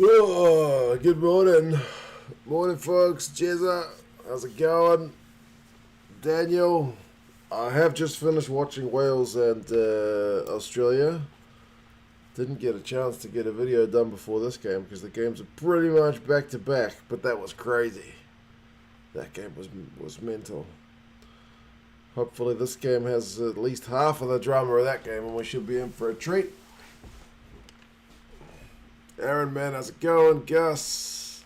Oh, good morning. Morning, folks. Jezza, how's it going? Daniel, I have just finished watching Wales and Australia. Didn't get a chance to get a video done before this game because the games are pretty much back to back, but that was crazy. That game was mental. Hopefully this game has at least half of the drama of that game and we should be in for a treat. Aaron, man, how's it going? Gus,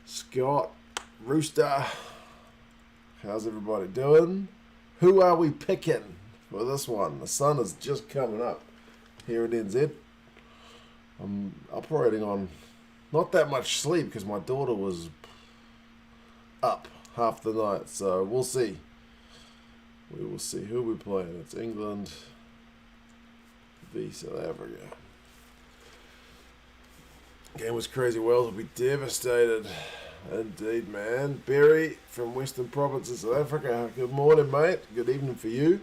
Scott, Rooster, how's everybody doing? Who are we picking for this one? The sun is just coming up here in NZ. I'm operating on not that much sleep because my daughter was up half the night, so we'll see. We will see who we're playing. It's England v South Africa. Game was crazy. Wales will be devastated. Indeed, man. Barry from Western Province of South Africa. Good morning, mate. Good evening for you.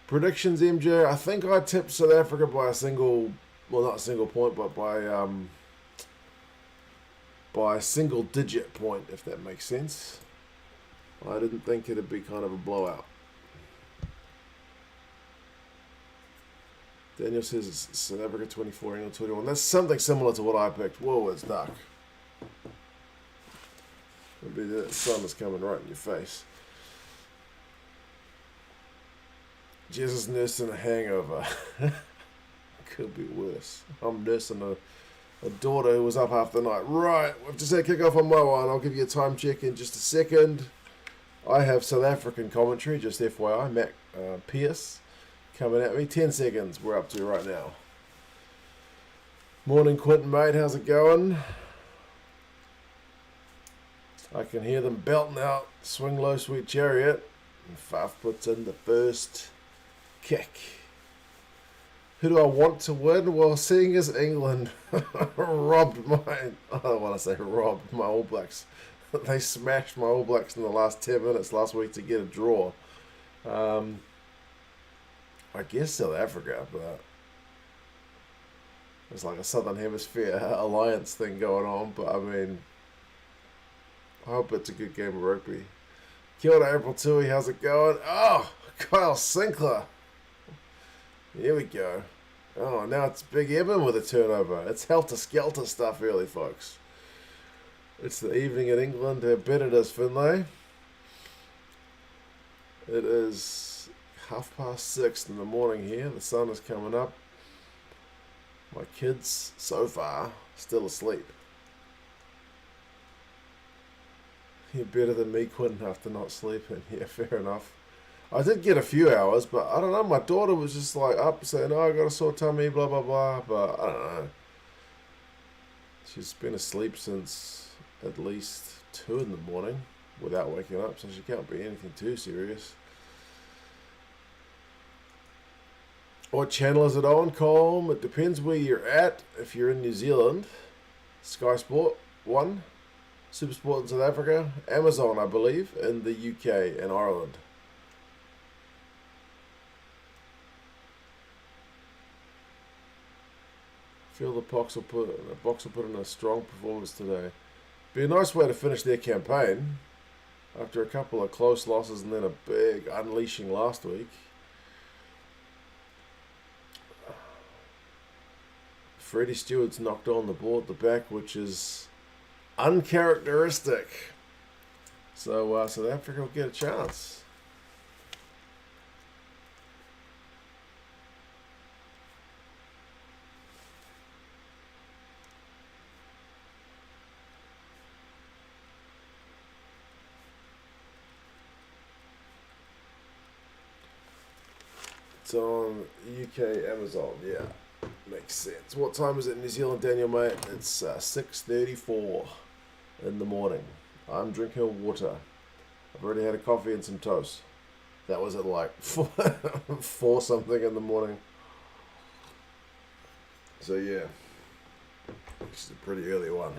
Predictions, MJ. I think I tipped South Africa by a single, well, not a single point, but by a single digit point, if that makes sense. I didn't think it'd be kind of a blowout. Daniel says it's South Africa 24, England 21. That's something similar to what I picked. Whoa, it's dark. Maybe the sun is coming right in your face. Jesus nursing a hangover. Could be worse. I'm nursing a daughter who was up half the night. Right, we've just had kickoff on my one. I'll give you a time check in just a second. I have South African commentary, just FYI. Mac Pierce coming at me. 10 seconds we're up to right now. Morning, Quentin, mate. How's it going? I can hear them belting out Swing Low, Sweet Chariot. And Faf puts in the first kick. Who do I want to win? Well, seeing as England robbed I don't want to say robbed my All Blacks. They smashed my All Blacks in the last 10 minutes last week to get a draw. I guess South Africa, but it's like a Southern Hemisphere alliance thing going on. But I mean, I hope it's a good game of rugby. Kia ora, April Tui, how's it going? Oh, Kyle Sinclair. Here we go. Oh, now it's Big Evan with a turnover. It's helter-skelter stuff early, folks. It's the evening in England. How bet it is, Finlay. It is 6:30 in the morning here. The sun is coming up. My kids, so far, still asleep. You're better than me, Quentin, after not sleeping. Yeah, fair enough. I did get a few hours, but I don't know. My daughter was just like up saying, oh, I got a sore tummy, blah, blah, blah. But I don't know. She's been asleep since at least 2 in the morning without waking up, so she can't be anything too serious. What channel is it on, Colm? It depends where you're at. If you're in New Zealand, Sky Sport 1, Supersport in South Africa, Amazon, I believe, in the UK and Ireland. I feel the Box will put in a strong performance today. Be a nice way to finish their campaign after a couple of close losses and then a big unleashing last week. Freddie Stewart's knocked on the ball at the back, which is uncharacteristic. So South Africa will get a chance. It's on UK Amazon, yeah. Makes sense. What time is it in New Zealand, Daniel, mate? It's 6:34 in the morning. I'm drinking water. I've already had a coffee and some toast. That was at like 4 something in the morning. So yeah, this is a pretty early one.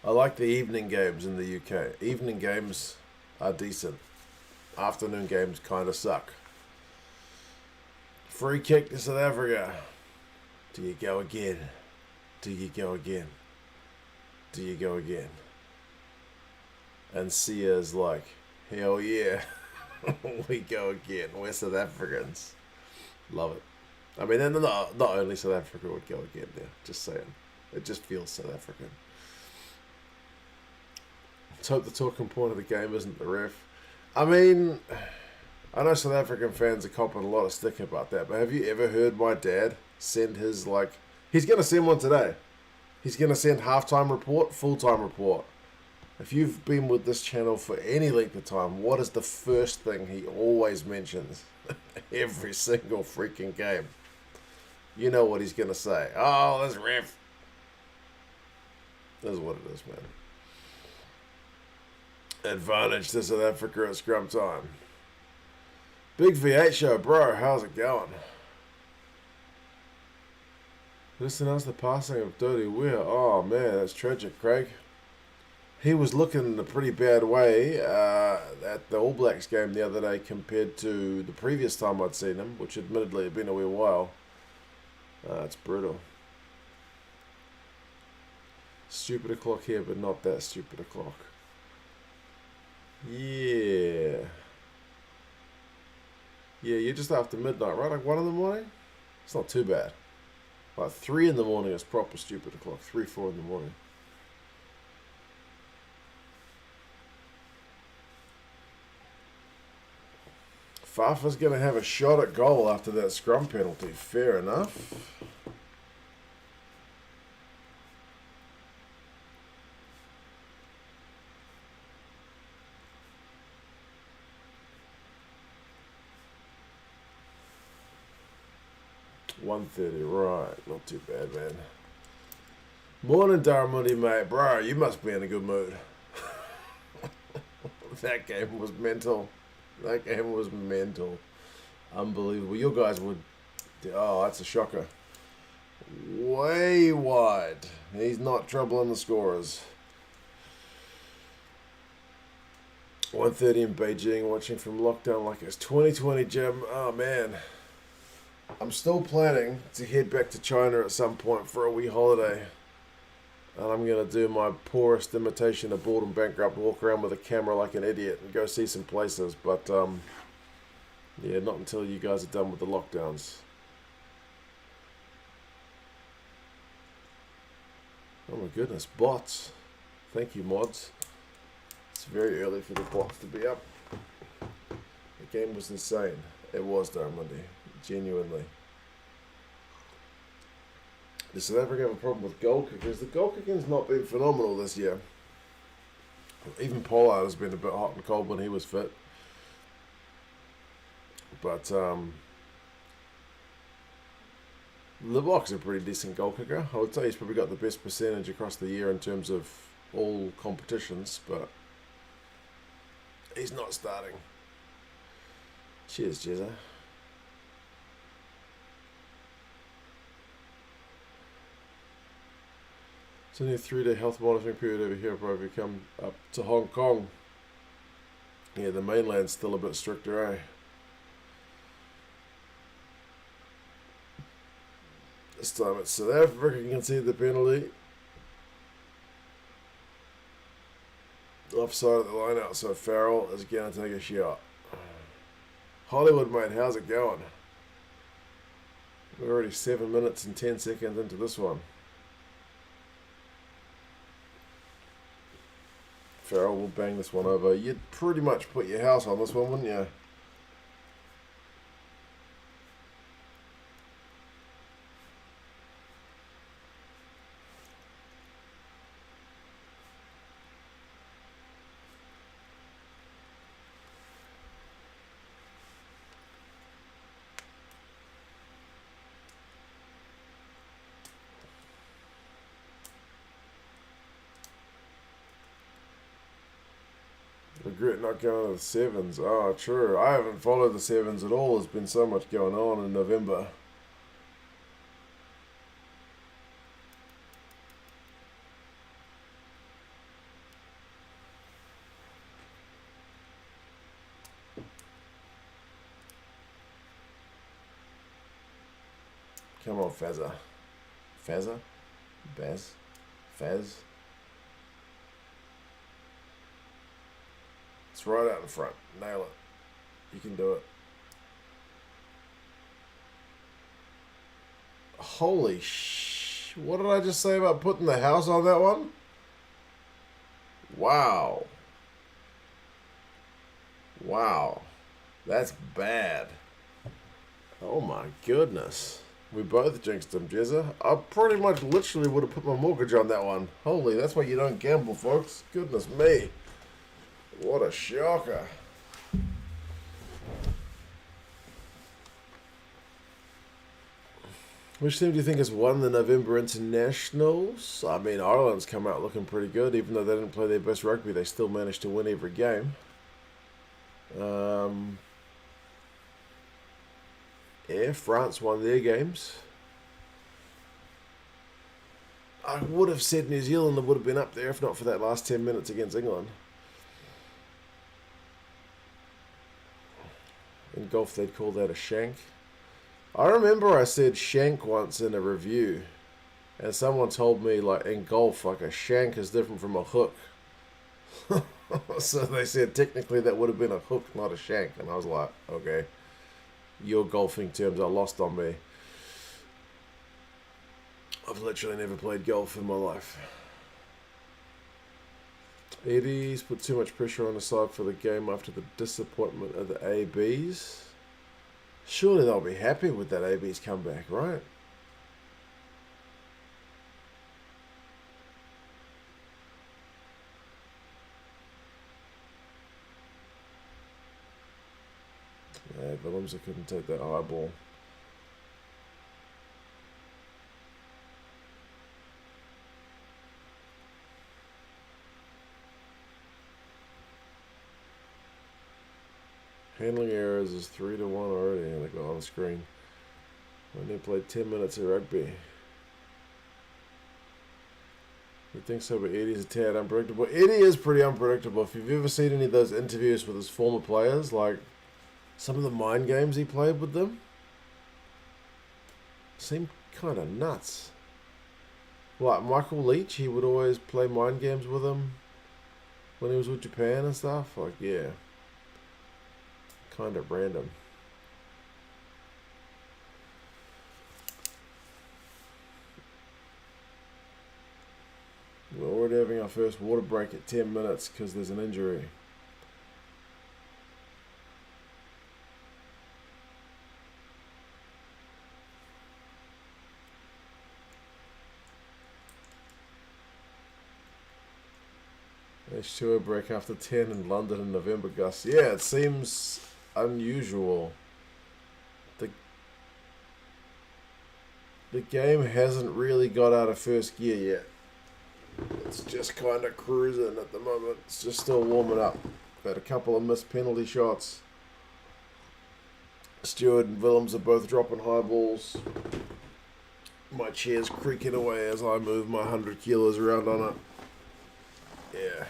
I like the evening games in the UK. Evening games are decent. Afternoon games kind of suck. Free kick to South Africa. Do you go again? Do you go again? do you go again? And Sia's like, hell yeah, we go again. We're South Africans. Love it. I mean, and not only South Africa would go again there. Just saying. It just feels South African. Let's hope the talking point of the game isn't the ref. I mean, I know South African fans are copping a lot of stick about that, but have you ever heard my dad send his, like, he's going to send one today. He's going to send halftime report, full-time report. If you've been with this channel for any length of time, what is the first thing he always mentions? Every single freaking game. You know what he's going to say. Oh, this ref. That's what it is, man. Advantage to South Africa at scrum time. Big V8 show, bro. How's it going? This announced the passing of Dirty Weir. Oh, man, that's tragic, Craig. He was looking in a pretty bad way at the All Blacks game the other day compared to the previous time I'd seen him, which admittedly had been a wee while. It's brutal. Stupid o'clock here, but not that stupid o'clock. Yeah. Yeah, you're just after midnight, right? Like 1 in the morning? It's not too bad. Like 3 in the morning is proper stupid o'clock. 3, 4 in the morning. Fafa's going to have a shot at goal after that scrum penalty. Fair enough. $1.30, right. Not too bad, man. Morning, Darmundi, mate. Bro, you must be in a good mood. That game was mental. That game was mental. Unbelievable. You guys would... Oh, that's a shocker. Way wide. He's not troubling the scorers. 1:30 in Beijing, watching from lockdown like it's 2020, Jim. Oh, man. I'm still planning to head back to China at some point for a wee holiday. And I'm going to do my poorest imitation of Bored and Bankrupt, walk around with a camera like an idiot and go see some places. But, yeah, not until you guys are done with the lockdowns. Oh my goodness, bots. Thank you, mods. It's very early for the bots to be up. The game was insane. It was, Darmundi. Genuinely. Does South Africa have a problem with goal kickers? The goal kicking's not been phenomenal this year. Even Pollard has been a bit hot and cold when he was fit. But Libbok's a pretty decent goal kicker. I would say he's probably got the best percentage across the year in terms of all competitions, but he's not starting. Cheers, Jezza. It's only a 3-day health monitoring period over here, probably come up to Hong Kong. Yeah, the mainland's still a bit stricter, eh? This time it's South Africa can see the penalty. Offside at the line out, so Farrell is going to take a shot. Hollywood, mate, how's it going? We're already 7 minutes and 10 seconds into this one. Farrell will bang this one over. You'd pretty much put your house on this one, wouldn't you? Regret not going to the sevens. Oh, true. I haven't followed the sevens at all. There's been so much going on in November. Come on, Fazza. Fazza? Baz? Faz? It's right out in front. Nail it. You can do it. Holy sh... What did I just say about putting the house on that one? Wow. Wow. That's bad. Oh my goodness. We both jinxed him, Jezza. I pretty much literally would have put my mortgage on that one. Holy, that's why you don't gamble, folks. Goodness me. What a shocker. Which team do you think has won the November internationals? I mean, Ireland's come out looking pretty good. Even though they didn't play their best rugby, they still managed to win every game. Yeah, France won their games. I would have said New Zealand would have been up there if not for that last 10 minutes against England. In golf, they'd call that a shank. I remember I said shank once in a review, and someone told me, like, in golf, like, a shank is different from a hook. So they said technically that would have been a hook, not a shank. And I was like, okay, your golfing terms are lost on me. I've literally never played golf in my life. Eddie's put too much pressure on the side for the game after the disappointment of the ABs. Surely they'll be happy with that AB's comeback, right? Yeah, Willems couldn't take that high ball. Handling errors is 3-1 already, and they got on the screen. When they played 10 minutes of rugby. You think so, but Eddie's a tad unpredictable. Eddie is pretty unpredictable. If you've ever seen any of those interviews with his former players, like some of the mind games he played with them, seemed kind of nuts. Like Michael Leach, he would always play mind games with him when he was with Japan and stuff. Like, yeah. Kind of random. We're already having our first water break at 10 minutes because there's an injury. H2O break after 10 in London in November, Gus. Yeah, it seems unusual. The game hasn't really got out of first gear yet. It's just kind of cruising at the moment. It's just still warming up. Had a couple of missed penalty shots. Stewart and Willems are both dropping high balls. My chair's creaking away as I move my 100 kilos around on it. Yeah.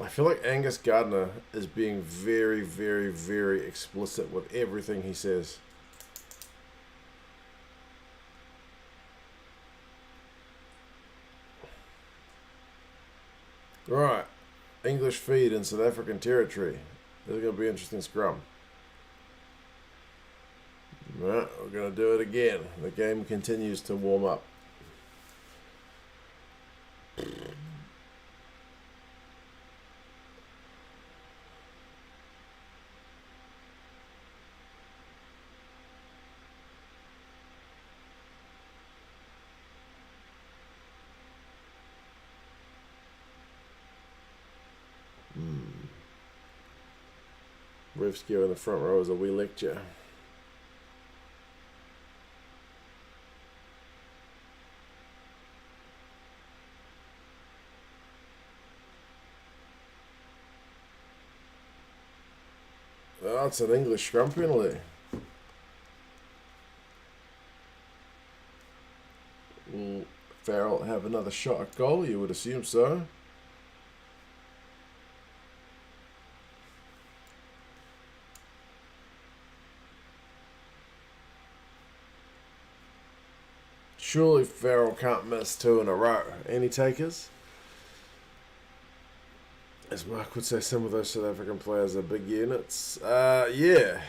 I feel like Angus Gardner is being very, very, very explicit with everything he says. Right. English feed in South African territory. This is going to be an interesting scrum. Right, we're going to do it again. The game continues to warm up. Ref's giving the front row as a wee lecture. Oh, it's an English scrum penalty. Will Farrell have another shot at goal? You would assume so. Surely Farrell can't miss 2 in a row. Any takers? As Mark would say, some of those South African players are big units. Yeah.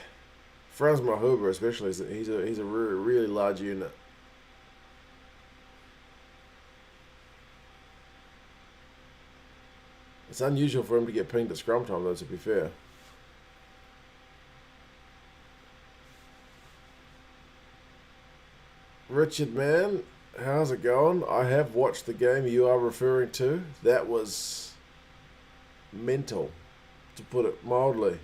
Franz Mahuba especially, he's a really, really large unit. It's unusual for him to get pinged at scrum time, though, to be fair. Richard, man, how's it going? I have watched the game you are referring to. That was mental, to put it mildly.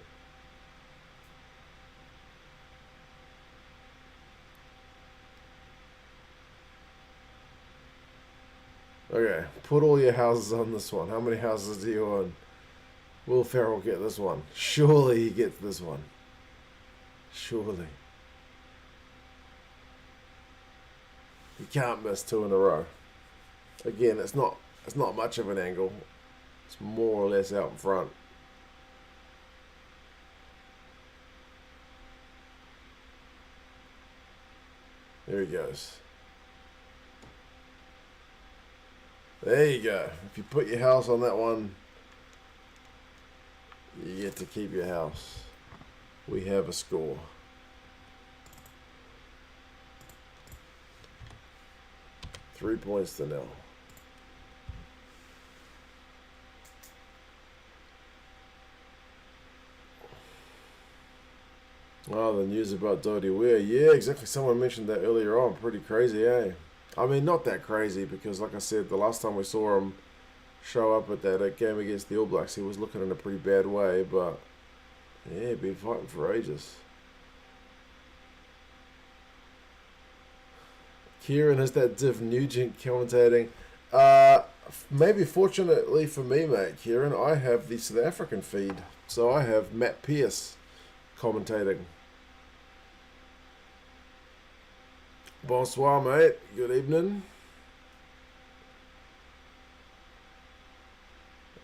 Okay, put all your houses on this one. How many houses do you own? Will Farrell get this one? Surely he gets this one. Surely. You can't miss 2 in a row. Again, it's not much of an angle. It's more or less out in front. There he goes. There you go. If you put your house on that one, you get to keep your house. We have a score. Three points to 0. Oh, the news about Dodie Weir. Yeah, exactly. Someone mentioned that earlier on. Pretty crazy, eh? I mean, not that crazy because, like I said, the last time we saw him show up at that game against the All Blacks, he was looking in a pretty bad way, but yeah, been fighting for ages. Kieran has that Div Nugent commentating. Maybe fortunately for me, mate, Kieran, I have the South African feed. So I have Matt Pearce commentating. Bonsoir, mate. Good evening.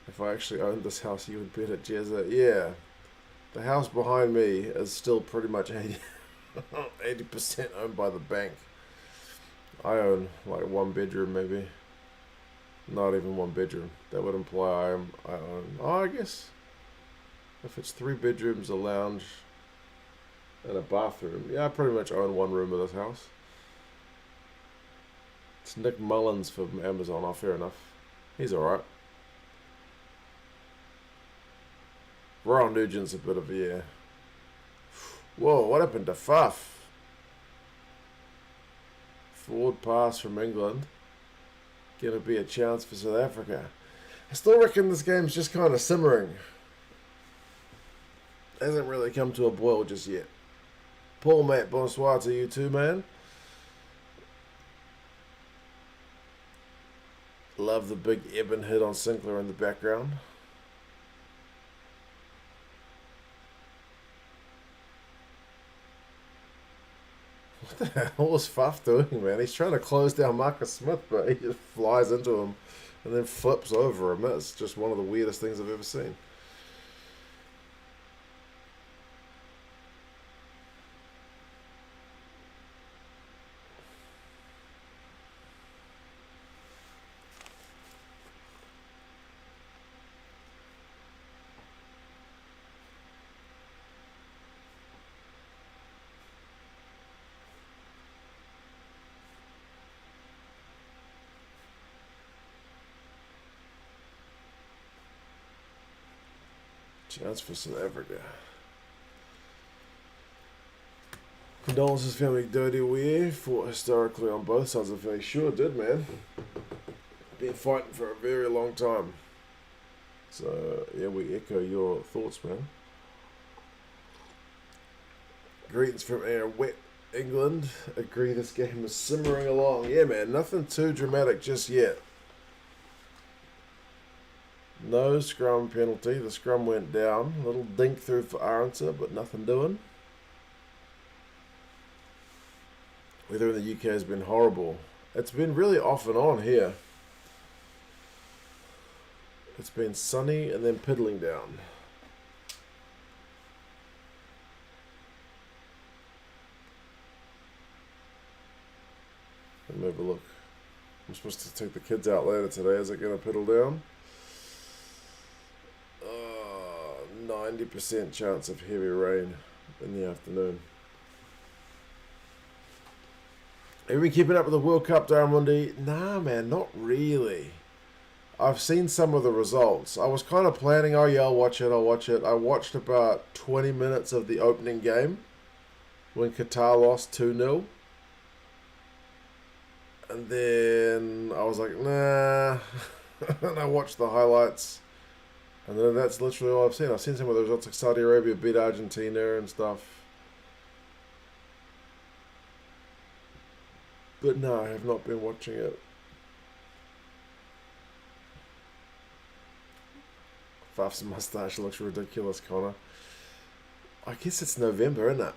If I actually owned this house, you would bet at Jezza. Yeah. The house behind me is still pretty much 80% owned by the bank. I own like 1 bedroom maybe. Not even 1 bedroom. That would imply I own, I guess if it's 3 bedrooms, a lounge, and a bathroom. Yeah, I pretty much own 1 room of this house. It's Nick Mullins from Amazon. Oh, fair enough. He's alright. Ron Nugent's a bit of a, yeah. Whoa, what happened to Fuff? Forward pass from England. Gonna be a chance for South Africa. I still reckon this game's just kind of simmering. Hasn't really come to a boil just yet. Paul, mate, bonsoir to you too, man. Love the big Eben hit on Sinclair in the background. What the hell was Faf doing, man? He's trying to close down Marcus Smith, but he just flies into him and then flips over him. It's just one of the weirdest things I've ever seen. Chance for South Africa. Condolences, family. Dirty Weir fought historically on both sides of the face. Sure did, man. Been fighting for a very long time. So, yeah, we echo your thoughts, man. Greetings from wet England. Agree this game is simmering along. Yeah, man, nothing too dramatic just yet. No scrum penalty. The scrum went down. A little dink through for Arendse, but nothing doing. Weather in the UK has been horrible. It's been really off and on here. It's been sunny and then piddling down. Let me have a look. I'm supposed to take the kids out later today. Is it going to pedal down? 90% chance of heavy rain in the afternoon. Have you been keeping up with the World Cup, Darren? Nah, man, not really. I've seen some of the results. I was kind of planning, oh yeah, I'll watch it. I watched about 20 minutes of the opening game when Qatar lost 2-0. And then I was like, nah. And I watched the highlights. And then that's literally all I've seen. I've seen some of the results, like Saudi Arabia beat Argentina and stuff. But no, I have not been watching it. Faf's mustache looks ridiculous, Connor. I guess it's November, isn't it?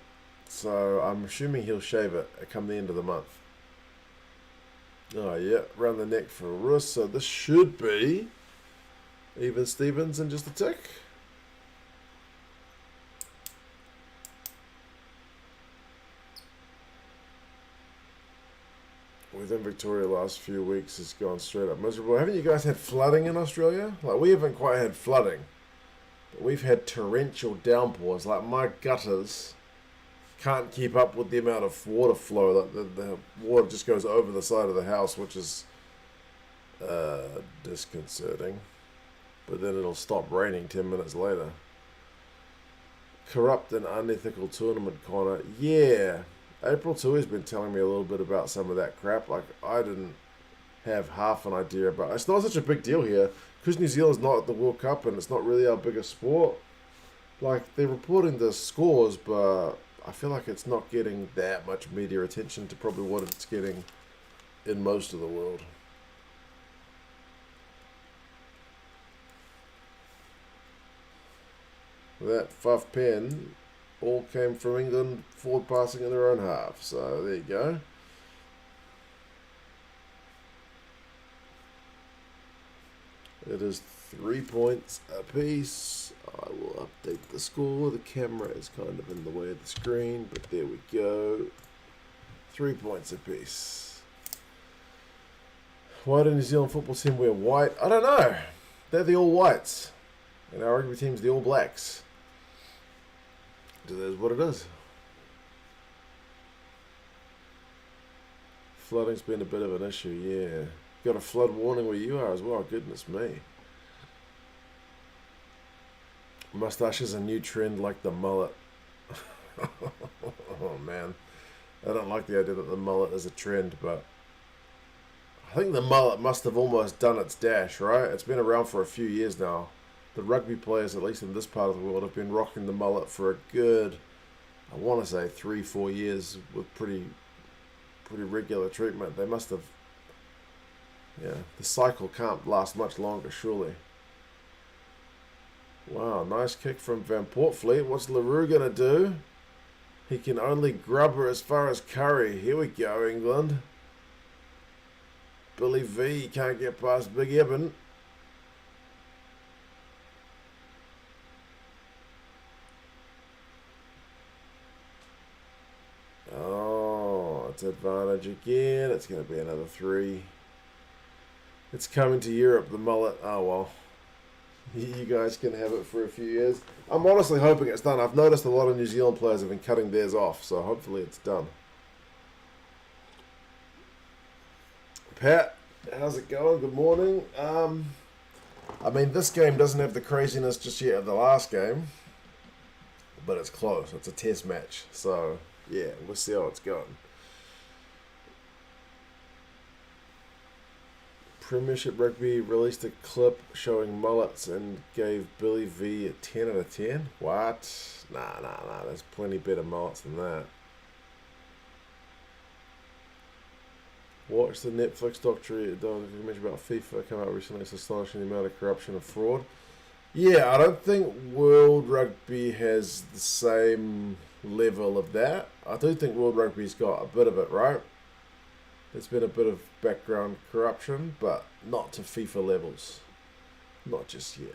So I'm assuming he'll shave it come the end of the month. Oh yeah, around the neck for a wrist. So this should be even Stevens in just a tick. Within Victoria last few weeks has gone straight up miserable. Haven't you guys had flooding in Australia? Like, we haven't quite had flooding, but we've had torrential downpours. Like, my gutters can't keep up with the amount of water flow. Like, the water just goes over the side of the house, which is disconcerting. But then it'll stop raining 10 minutes later. Corrupt and unethical tournament, Connor. Yeah. April 2 has been telling me a little bit about some of that crap. Like, I didn't have half an idea about it. It's not such a big deal here because New Zealand's not at the World Cup and it's not really our biggest sport. Like, they're reporting the scores, but I feel like it's not getting that much media attention to probably what it's getting in most of the world. That Fuff pen all came from England forward passing in their own half. So there you go. It is 3 points apiece. I will update the score. The camera is kind of in the way of the screen, but there we go. 3 points apiece. Why do New Zealand football team wear white? I don't know. They're the All Whites. And our rugby team's the All Blacks. It is what it is. Flooding's been a bit of an issue, yeah. Got a flood warning where you are as well, goodness me. Mustache is a new trend like the mullet. Oh man. I don't like the idea that the mullet is a trend, but I think the mullet must have almost done its dash, right? It's been around for a few years now. The rugby players, at least in this part of the world, have been rocking the mullet for a good, I want to say 3-4 years with pretty regular treatment. They must have, yeah, the cycle can't last much longer, surely. Wow, nice kick from Van Portfleet. What's LaRue going to do? He can only grub her as far as Curry. Here we go, England. Billy V can't get past Big Eben. Oh, it's advantage again. It's going to be another 3. It's coming to Europe, the mullet. Oh, well. You guys can have it for a few years. I'm honestly hoping it's done. I've noticed a lot of New Zealand players have been cutting theirs off, so hopefully it's done. Pat, how's it going? Good morning. I mean, this game doesn't have the craziness just yet of the last game, but it's close. It's a test match, so yeah, we'll see how it's going. Premiership Rugby released a clip showing mullets and gave Billy V a 10 out of 10. What? Nah. There's plenty better mullets than that. Watch the Netflix documentary about FIFA come out recently. It's astonishing the amount of corruption and fraud. Yeah, I don't think World Rugby has the same level of that. I do think World Rugby's got a bit of it, right? There's been a bit of background corruption, but not to FIFA levels. Not just yet.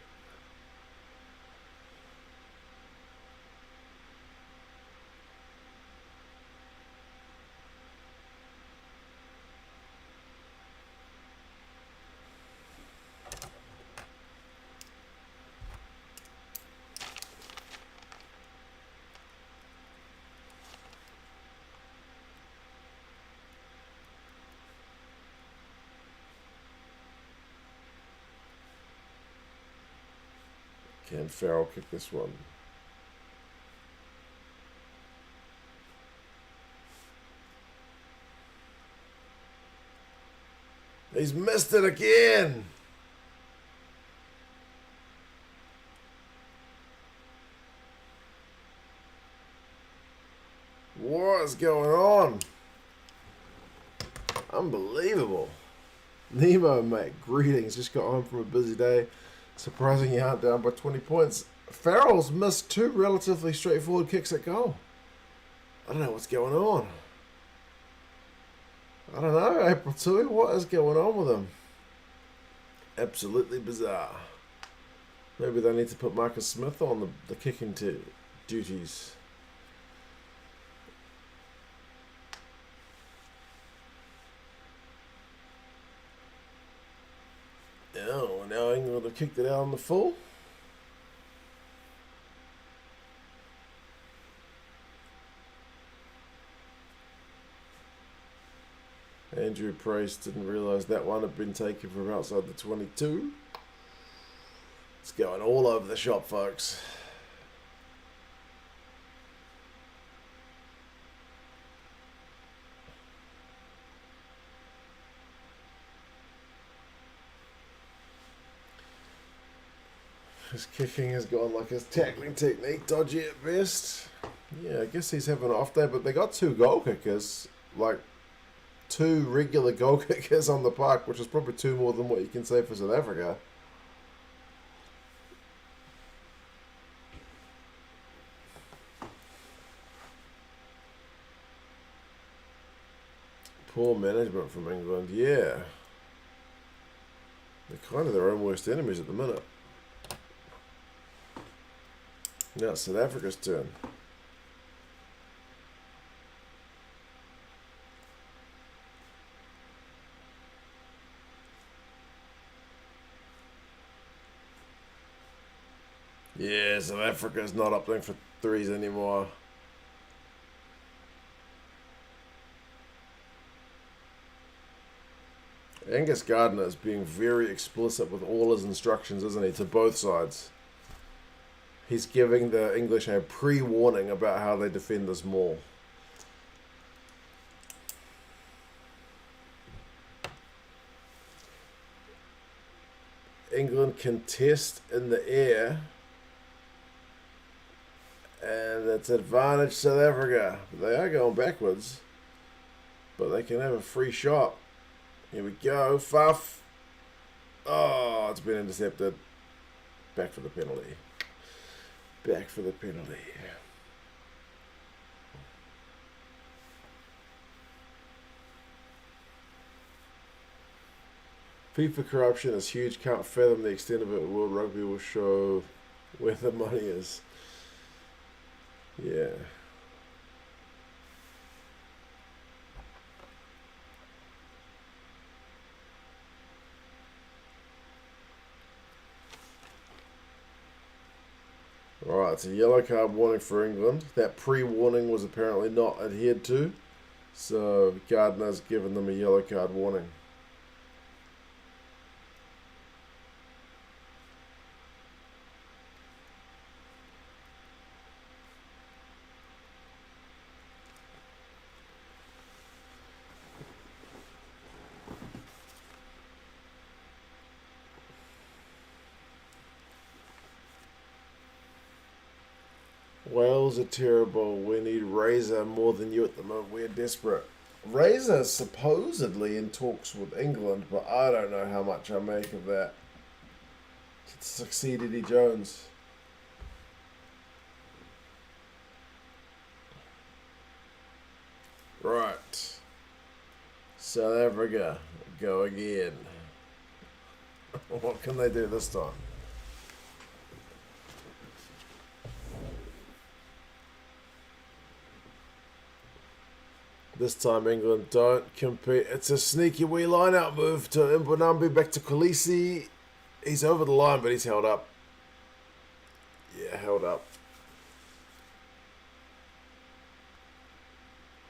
Can Farrell kick this one? He's missed it again. What is going on? Unbelievable. Nemo, mate, greetings. Just got home from a busy day. Surprising you aren't down by 20 points. Farrell's missed 2 relatively straightforward kicks at goal. I don't know what's going on. I don't know, April 2, what is going on with him? Absolutely bizarre. Maybe they need to put Marcus Smith on the kicking duties. Oh, now England have kicked it out on the full. Andrew Price didn't realise that one had been taken from outside the 22. It's going all over the shop, folks. His kicking has gone like his tackling technique, dodgy at best. Yeah, I guess he's having an off day, but they got 2 goal kickers, like 2 regular goal kickers on the park, which is probably 2 more than what you can say for South Africa. Poor management from England, yeah. They're kind of their own worst enemies at the minute. Now it's South Africa's turn. Yeah, South Africa's not up there for 3s anymore. Angus Gardner is being very explicit with all his instructions, isn't he, to both sides. He's giving the English a pre-warning about how they defend this maul. England contest in the air. And it's advantage South Africa. They are going backwards. But they can have a free shot. Here we go. Fuff. Oh, it's been intercepted. Back for the penalty. Back for the penalty. FIFA corruption is huge. Can't fathom the extent of it. World Rugby will show where the money is. Yeah. Alright, it's a yellow card warning for England. That pre-warning was apparently not adhered to. So Gardner's given them a yellow card warning. Wales are terrible. We need Razor more than you at the moment. We're desperate. Razor supposedly in talks with England, but I don't know how much I make of that. To succeed Eddie Jones. Right. South Africa, go again. What can they do this time? This time England don't compete. It's a sneaky wee line-out move to Mbonambi back to Khaleesi. He's over the line, but he's held up. Yeah, held up.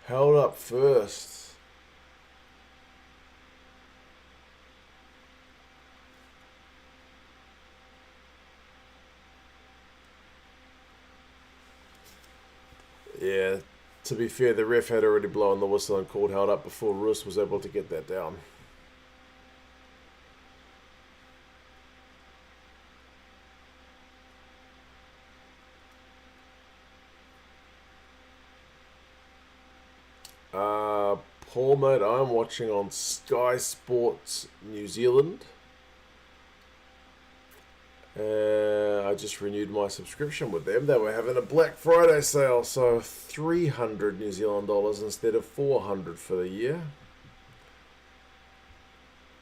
Held up first. Yeah, to be fair, the ref had already blown the whistle and called held up before Roos was able to get that down. Paul, mate, I'm watching on Sky Sports New Zealand. I just renewed my subscription with them. They were having a Black Friday sale, so 300 New Zealand dollars instead of 400 for the year.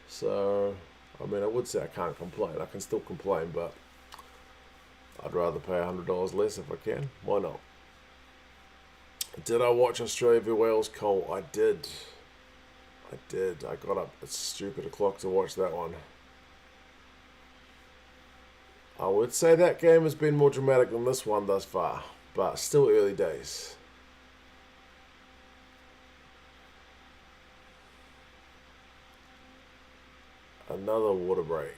So, I mean, I would say I can't complain. I can still complain, but I'd rather pay $100 less if I can. Why not? Did I watch Australia v Wales, Cole? I did. I got up at stupid o'clock to watch that one. I would say that game has been more dramatic than this one thus far, but still early days. Another water break.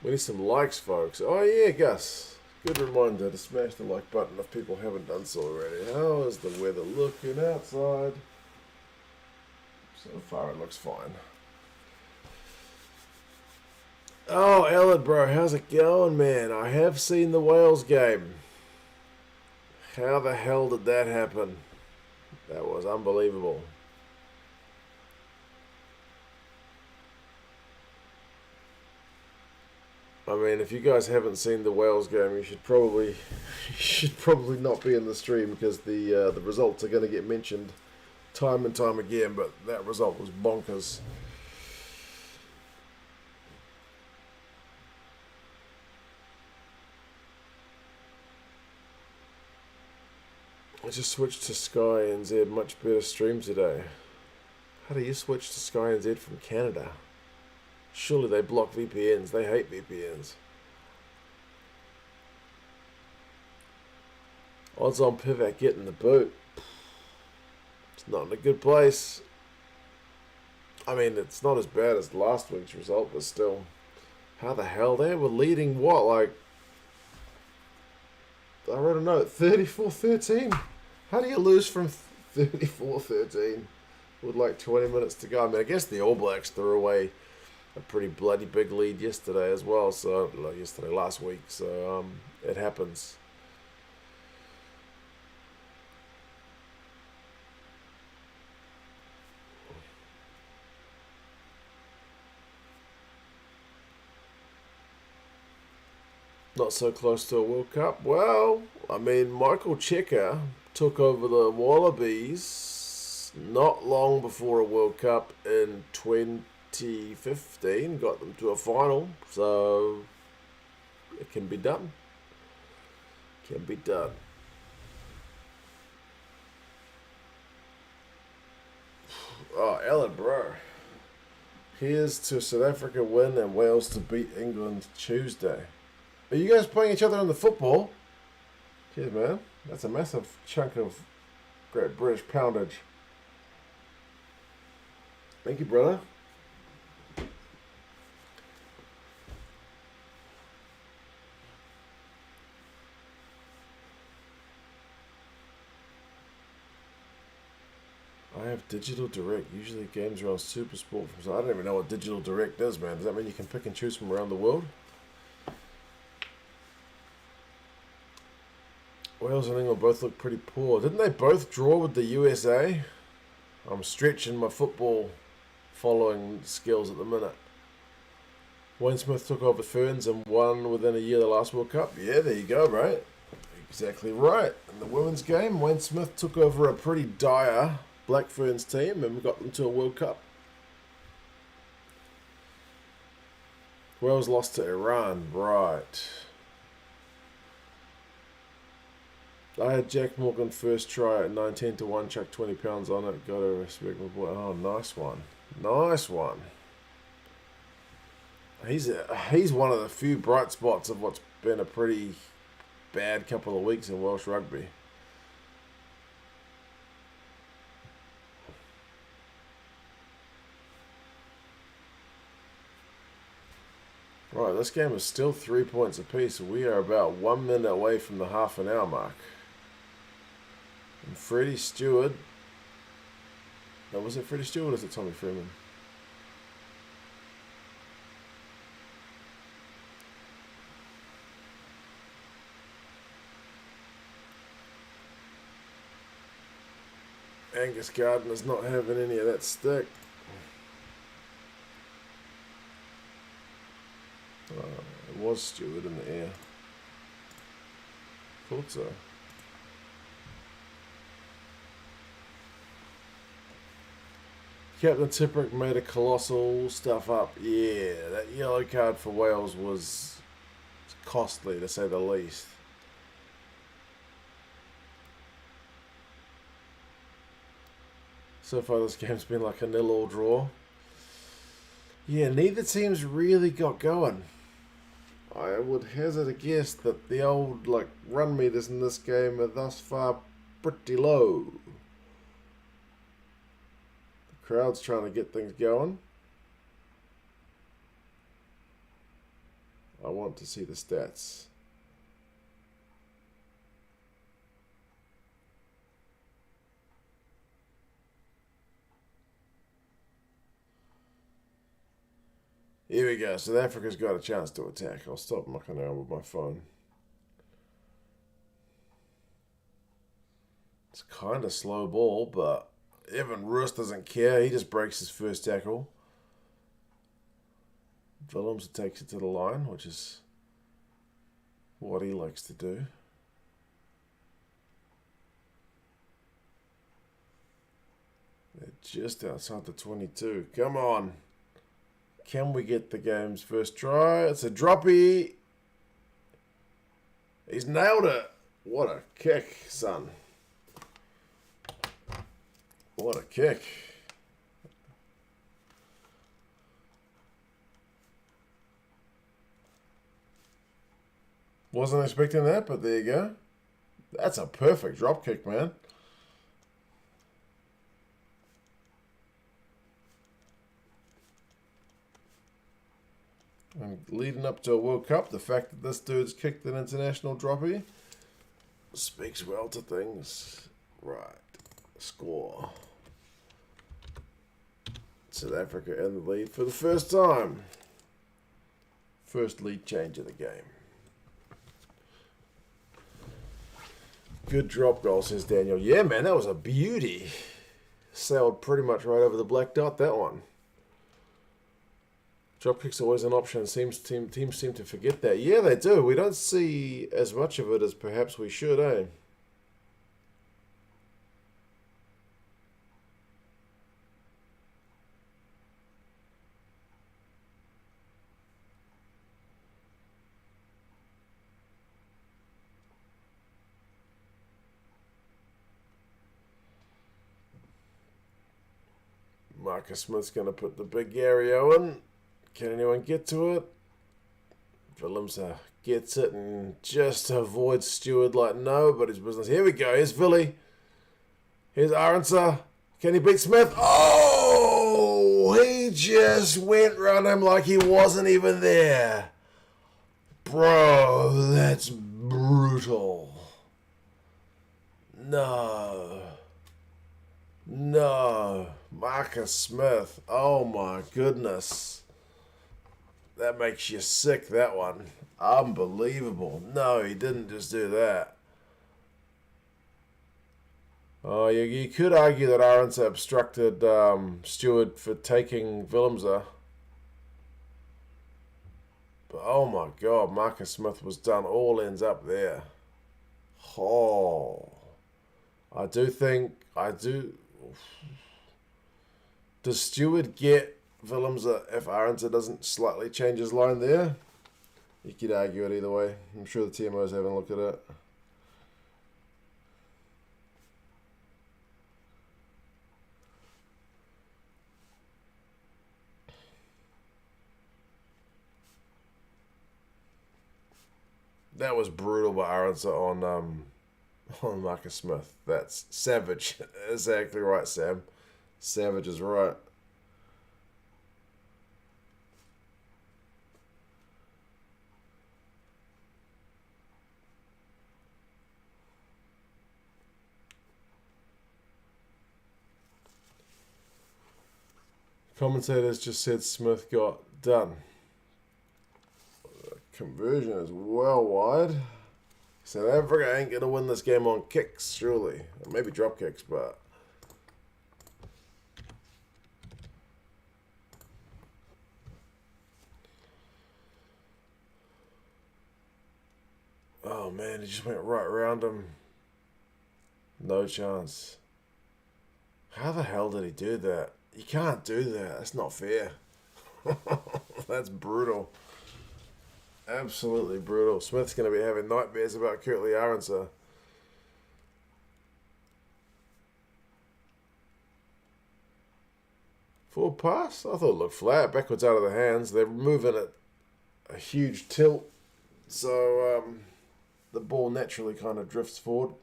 We need some likes, folks. Oh yeah, Gus. Good reminder to smash the like button if people haven't done so already. How is the weather looking outside? So far it looks fine. Oh, Ellen, bro, how's it going, man? I have seen the Wales game. How the hell did that happen? That was unbelievable. I mean, if you guys haven't seen the Wales game, you should probably not be in the stream because the results are going to get mentioned time and time again. But that result was bonkers. I just switched to Sky NZ. Much better stream today. How do you switch to Sky NZ from Canada? Surely they block VPNs. They hate VPNs. Odds on Pivac getting the boot. It's not in a good place. I mean, it's not as bad as last week's result, but still. How the hell? They were leading what? Like, I wrote a note. 34-13. How do you lose from 34-13 with like 20 minutes to go? I mean, I guess the All Blacks threw away a pretty bloody big lead yesterday as well. So, last week. So, it happens. Not so close to a World Cup. Well, I mean, Michael Checker took over the Wallabies not long before a World Cup in 2015, got them to a final, so it can be done. Can be done. Oh, Ellen, bro. Here's to South Africa win and Wales to beat England Tuesday. Are you guys playing each other in the football? Cheers, man. That's a massive chunk of Great British poundage. Thank you, brother. I have Digital Direct. Usually games are on Super Sport. So I don't even know what Digital Direct is, man. Does that mean you can pick and choose from around the world? Wales and England both look pretty poor. Didn't they both draw with the USA? I'm stretching my football following skills at the minute. Wayne Smith took over Ferns and won within a year the last World Cup. Yeah, there you go, right? Exactly right. In the women's game, Wayne Smith took over a pretty dire Black Ferns team and we got them to a World Cup. Wales lost to Iran, right. I had Jack Morgan first try at 19-1, chuck 20 pounds on it. Got to respect my boy. Oh, nice one. Nice one. He's one of the few bright spots of what's been a pretty bad couple of weeks in Welsh rugby. Right, this game is still 3 points apiece. We are about 1 minute away from the half an hour mark. And Freddie Stewart. No, was it Freddie Stewart or is it Tommy Freeman? Angus Gardner's not having any of that stick. It was Stewart in the air. Thought so. Captain Tipuric made a colossal stuff up. Yeah, that yellow card for Wales was costly to say the least. So far this game's been like a 0-0 draw. Yeah, neither team's really got going. I would hazard a guess that the old run meters in this game are thus far pretty low. The crowd's trying to get things going. I want to see the stats. Here we go. South Africa's got a chance to attack. I'll stop mucking around with my phone. It's kind of slow ball, but Evan Roos doesn't care. He just breaks his first tackle. Willems takes it to the line, which is what he likes to do. They're just outside the 22. Come on. Can we get the game's first try? It's a droppy. He's nailed it. What a kick, son. What a kick. Wasn't expecting that, but there you go. That's a perfect drop kick, man. And leading up to a World Cup, the fact that this dude's kicked an international droppy speaks well to things. Right. Score. South Africa in the lead for the first time. First lead change of the game. Good drop goal, says Daniel. Yeah, man, that was a beauty. Sailed pretty much right over the black dot, that one. Dropkick's always an option. Teams seem to forget that. Yeah, they do. We don't see as much of it as perhaps we should, eh? Marcus Smith's going to put the big Yario in. Can anyone get to it? Willems gets it and just avoids Stewart like nobody's business. Here we go. Here's Villy. Here's Arendse. Can he beat Smith? Oh! He just went round him like he wasn't even there. Bro, that's brutal. No. No. Marcus Smith. Oh my goodness. That makes you sick, that one. Unbelievable. No, he didn't just do that. Oh, you could argue that Arendse obstructed Stewart for taking Willems. But oh my God, Marcus Smith was done all ends up there. Oh. I do. Does Stewart get Willems if Arendse doesn't slightly change his line there? You could argue it either way. I'm sure the TMO's having a look at it. That was brutal by Arendse on Marcus Smith. That's savage. Exactly right, Sam. Savage is right. Commentators just said Smith got done. Conversion is well wide. South Africa ain't going to win this game on kicks, surely. Maybe drop kicks, but... Oh, man, he just went right around him. No chance. How the hell did he do that? You can't do that. That's not fair. That's brutal. Absolutely brutal. Smith's going to be having nightmares about Kurtley Arendse. Forward pass? I thought it looked flat. Backwards out of the hands. They're moving at a huge tilt. So the ball naturally kind of drifts forward.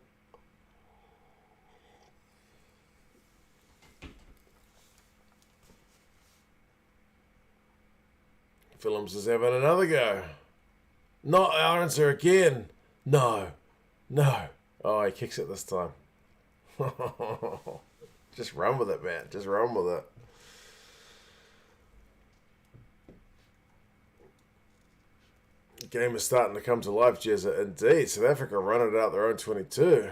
Phillips is having another go. Not Arendse again. No. No. Oh, he kicks it this time. Just run with it, man. Just run with it. The game is starting to come to life, Jezza. Indeed. South Africa running it out their own 22.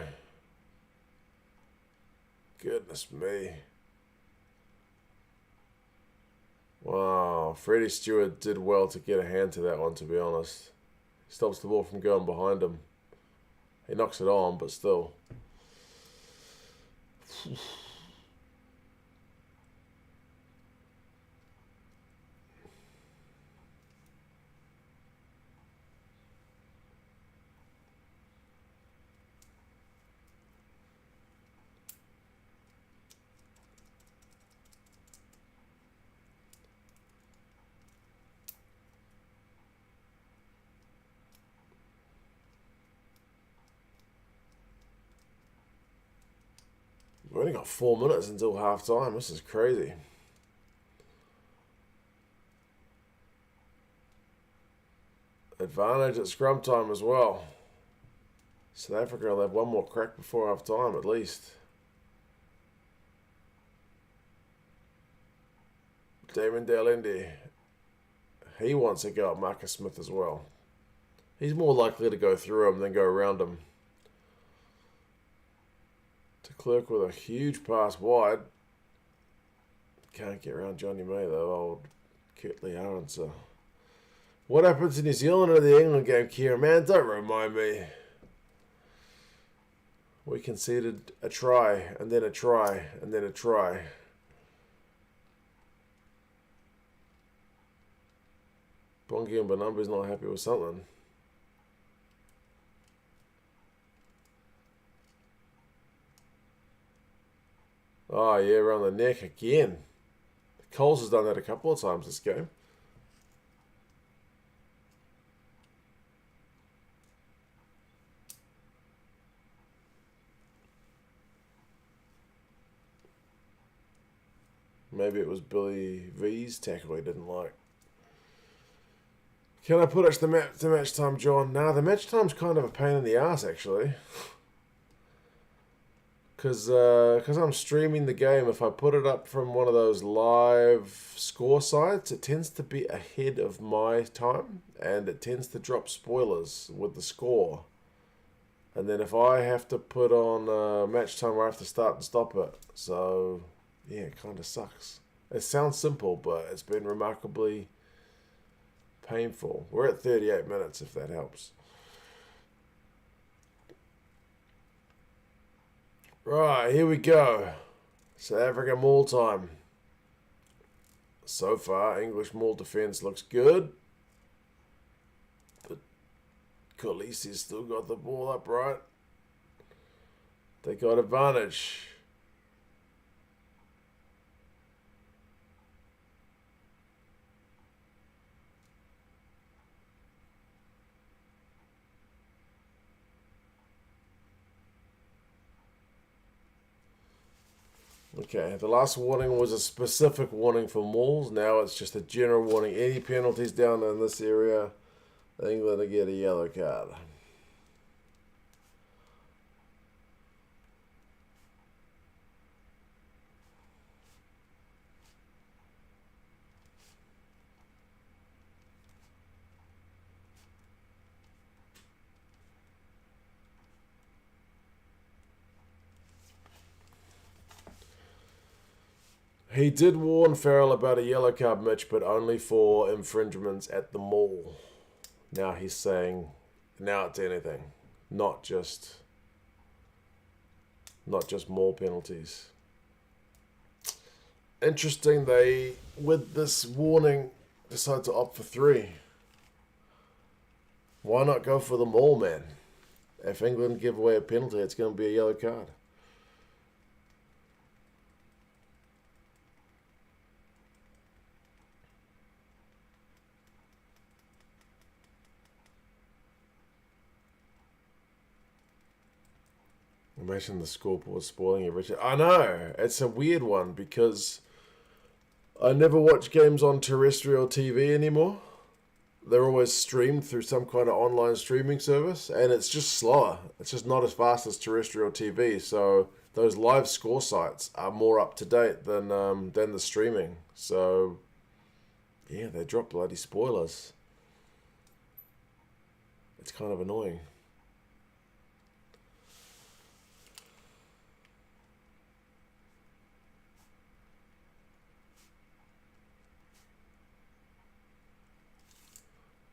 Goodness me. Wow. Freddie Stewart did well to get a hand to that one, to be honest. He stops the ball from going behind him. He knocks it on, but still. We've only got 4 minutes until half time. This is crazy. Advantage at scrum time as well. South Africa will have one more crack before half time at least. Damon Dalende. He wants to go at Marcus Smith as well. He's more likely to go through him than go around him. De Klerk with a huge pass wide. Can't get around Johnny May though, old Kurtley Arendse. What happened to New Zealand in the England game, Kieran? Man, don't remind me. We conceded a try, and then a try, and then a try. Bongi and Banambi's not happy with something. Oh, yeah, around the neck again. Coles has done that a couple of times this game. Maybe it was Billy V's tackle he didn't like. Can I put it to match time, John? Nah, the match time's kind of a pain in the ass, actually. Because I'm streaming the game, if I put it up from one of those live score sites, it tends to be ahead of my time, and it tends to drop spoilers with the score. And then if I have to put on match time, I have to start and stop it. So, yeah, it kind of sucks. It sounds simple, but it's been remarkably painful. We're at 38 minutes, if that helps. Right, here we go. South Africa maul time. So far, English maul defence looks good. But Kolisi's still got the ball upright. They got advantage. Okay, the last warning was a specific warning for mauls. Now it's just a general warning. Any penalties down in this area, England will get a yellow card. He did warn Farrell about a yellow card, Mitch, but only for infringements at the mall. Now he's saying, now it's anything, not just mall penalties. Interesting, they, with this warning, decide to opt for 3. Why not go for the mall, man? If England give away a penalty, it's going to be a yellow card. Imagine the scoreboard spoiling everything. I know, it's a weird one because I never watch games on terrestrial TV anymore. They're always streamed through some kind of online streaming service, and it's just slower. It's just not as fast as terrestrial TV. So those live score sites are more up to date than the streaming. So yeah, they drop bloody spoilers. It's kind of annoying.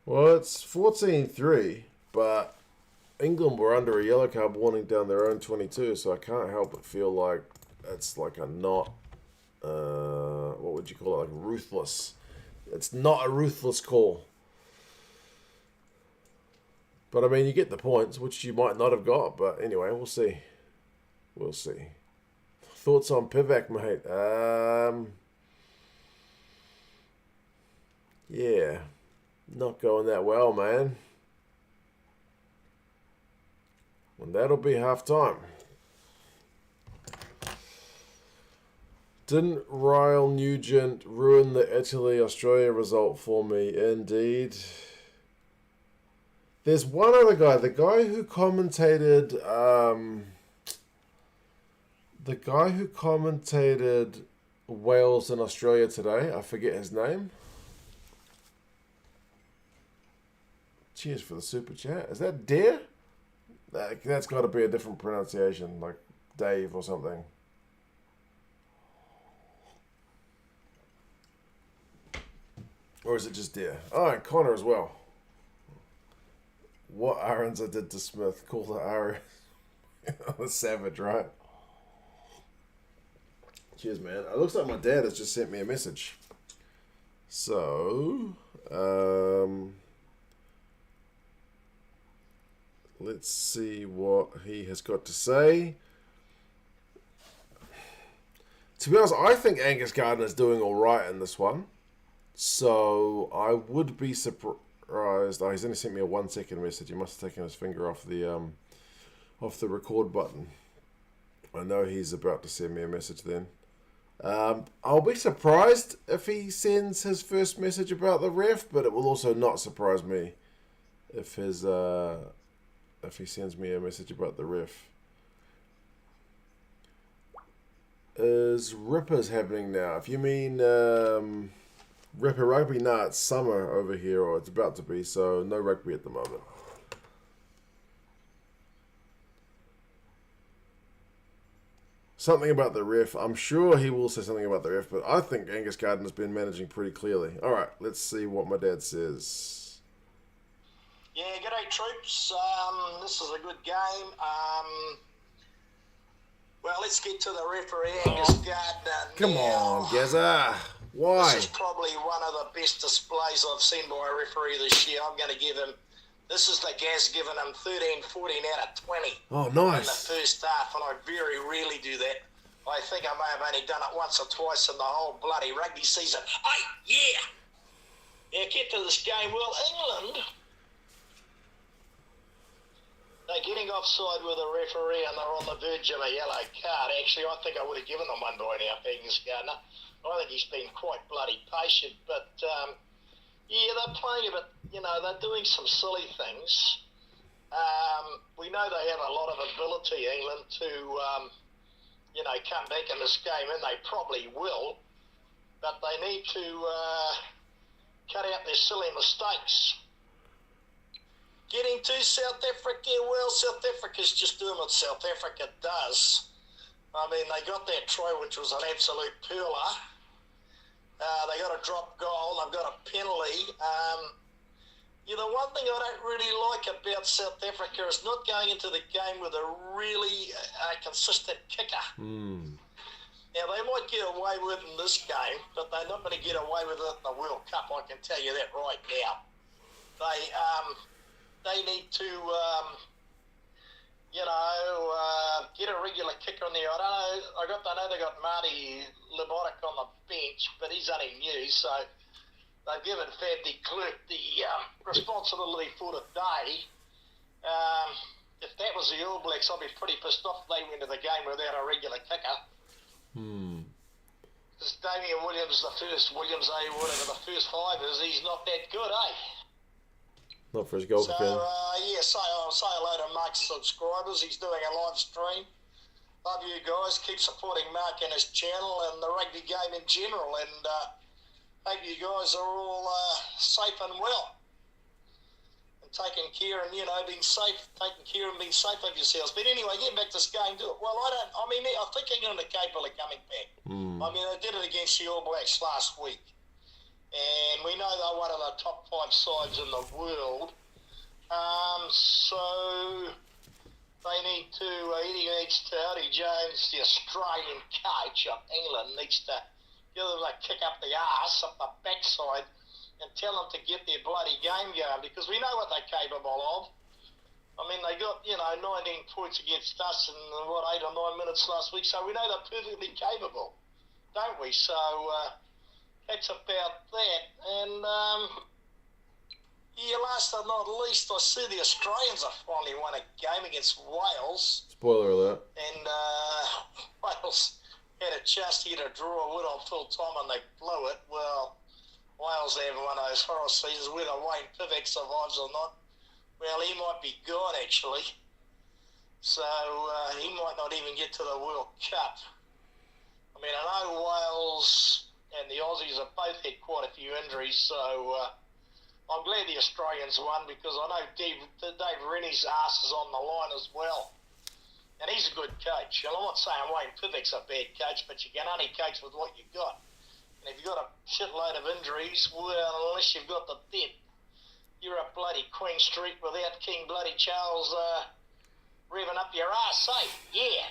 Well, it's 14-3, but England were under a yellow card warning down their own 22, so I can't help but feel like it's like a not, what would you call it, like ruthless. It's not a ruthless call. But, I mean, you get the points, which you might not have got, but anyway, we'll see. We'll see. Thoughts on Pivac, mate? Yeah. Not going that well, man. And that'll be half time. Didn't Ryle Nugent ruin the Italy-Australia result for me? Indeed. There's one other guy. The guy who commentated... Wales and Australia today. I forget his name. Cheers for the super chat. Is that Dare? That's got to be a different pronunciation, like Dave or something. Or is it just Dare? Oh, and Connor as well. What Aarons I did to Smith. Call the Aaron. Savage, right? Cheers, man. It looks like my dad has just sent me a message. So, let's see what he has got to say. To be honest, I think Angus Gardner's doing all right in this one. So I would be surprised. Oh, he's only sent me a 1-second message. He must have taken his finger off the record button. I know he's about to send me a message then. I'll be surprised if he sends his first message about the ref, but it will also not surprise me if he sends me a message about the ref. Is Rippers happening now? If you mean Ripper Rugby, nah, it's summer over here, or it's about to be, so no rugby at the moment. Something about the ref. I'm sure he will say something about the ref, but I think Angus Gardner's been managing pretty clearly. All right, let's see what my dad says. Yeah, g'day troops. This is a good game. Well, let's get to the referee, Angus Gardner. Come on, Gazza. Why? This is probably one of the best displays I've seen by a referee this year. I'm going to give him, this is the Gaz giving him 13, 14 out of 20. Oh, nice. In the first half, and I very rarely do that. I think I may have only done it once or twice in the whole bloody rugby season. Hey, yeah! Yeah, get to this game. Well, England, they're getting offside with a referee and they're on the verge of a yellow card. Actually, I think I would have given them one by now, Angus Gardner. I think he's been quite bloody patient, but yeah, they're playing a bit, they're doing some silly things. We know they have a lot of ability, England, to, come back in this game, and they probably will, but they need to cut out their silly mistakes. Getting to South Africa, well, South Africa's just doing what South Africa does. I mean, they got that try, which was an absolute pearler. They got a drop goal. They've got a penalty. The one thing I don't really like about South Africa is not going into the game with a really consistent kicker. Now, they might get away with it in this game, but they're not going to get away with it in the World Cup, I can tell you that right now. They need to, get a regular kicker in there. I know they got Marty Libotic on the bench, but he's only new, so they've given Fab de Klerk the responsibility for today. If that was the All Blacks, I'd be pretty pissed off if they went to the game without a regular kicker. Because Damian Williams, the first five is, he's not that good, eh? Not for his goal kicker. So, say hello to Mark's subscribers. He's doing a live stream. Love you guys. Keep supporting Mark and his channel and the rugby game in general. And hope you guys are all safe and well. And taking care and, being safe, taking care and being safe of yourselves. But anyway, getting back to this game, I think England are capable of coming back. They did it against the All Blacks last week. And we know they're one of the top 5 sides in the world. So they need to, Eddie Jones, the Australian coach of England, needs to give them a kick up the arse, up the backside, and tell them to get their bloody game going, because we know what they're capable of. They got, 19 points against us in, 8 or 9 minutes last week, so we know they're perfectly capable, don't we? So that's about that. And, last but not least, I see the Australians have finally won a game against Wales. Spoiler alert. And Wales had a chance to get a draw with on full time and they blew it. Well, Wales have one of those horror seasons, whether Wayne Pivac survives or not. Well, he might be gone, actually. So he might not even get to the World Cup. I know Wales and the Aussies have both had quite a few injuries, so I'm glad the Australians won, because I know Dave Rennie's ass is on the line as well. And he's a good coach. And I'm not saying Wayne Pivac's a bad coach, but you can only coach with what you've got. And if you've got a shitload of injuries, well, unless you've got the depth, you're a bloody Queen Street without King bloody Charles revving up your ass, eh? Yeah.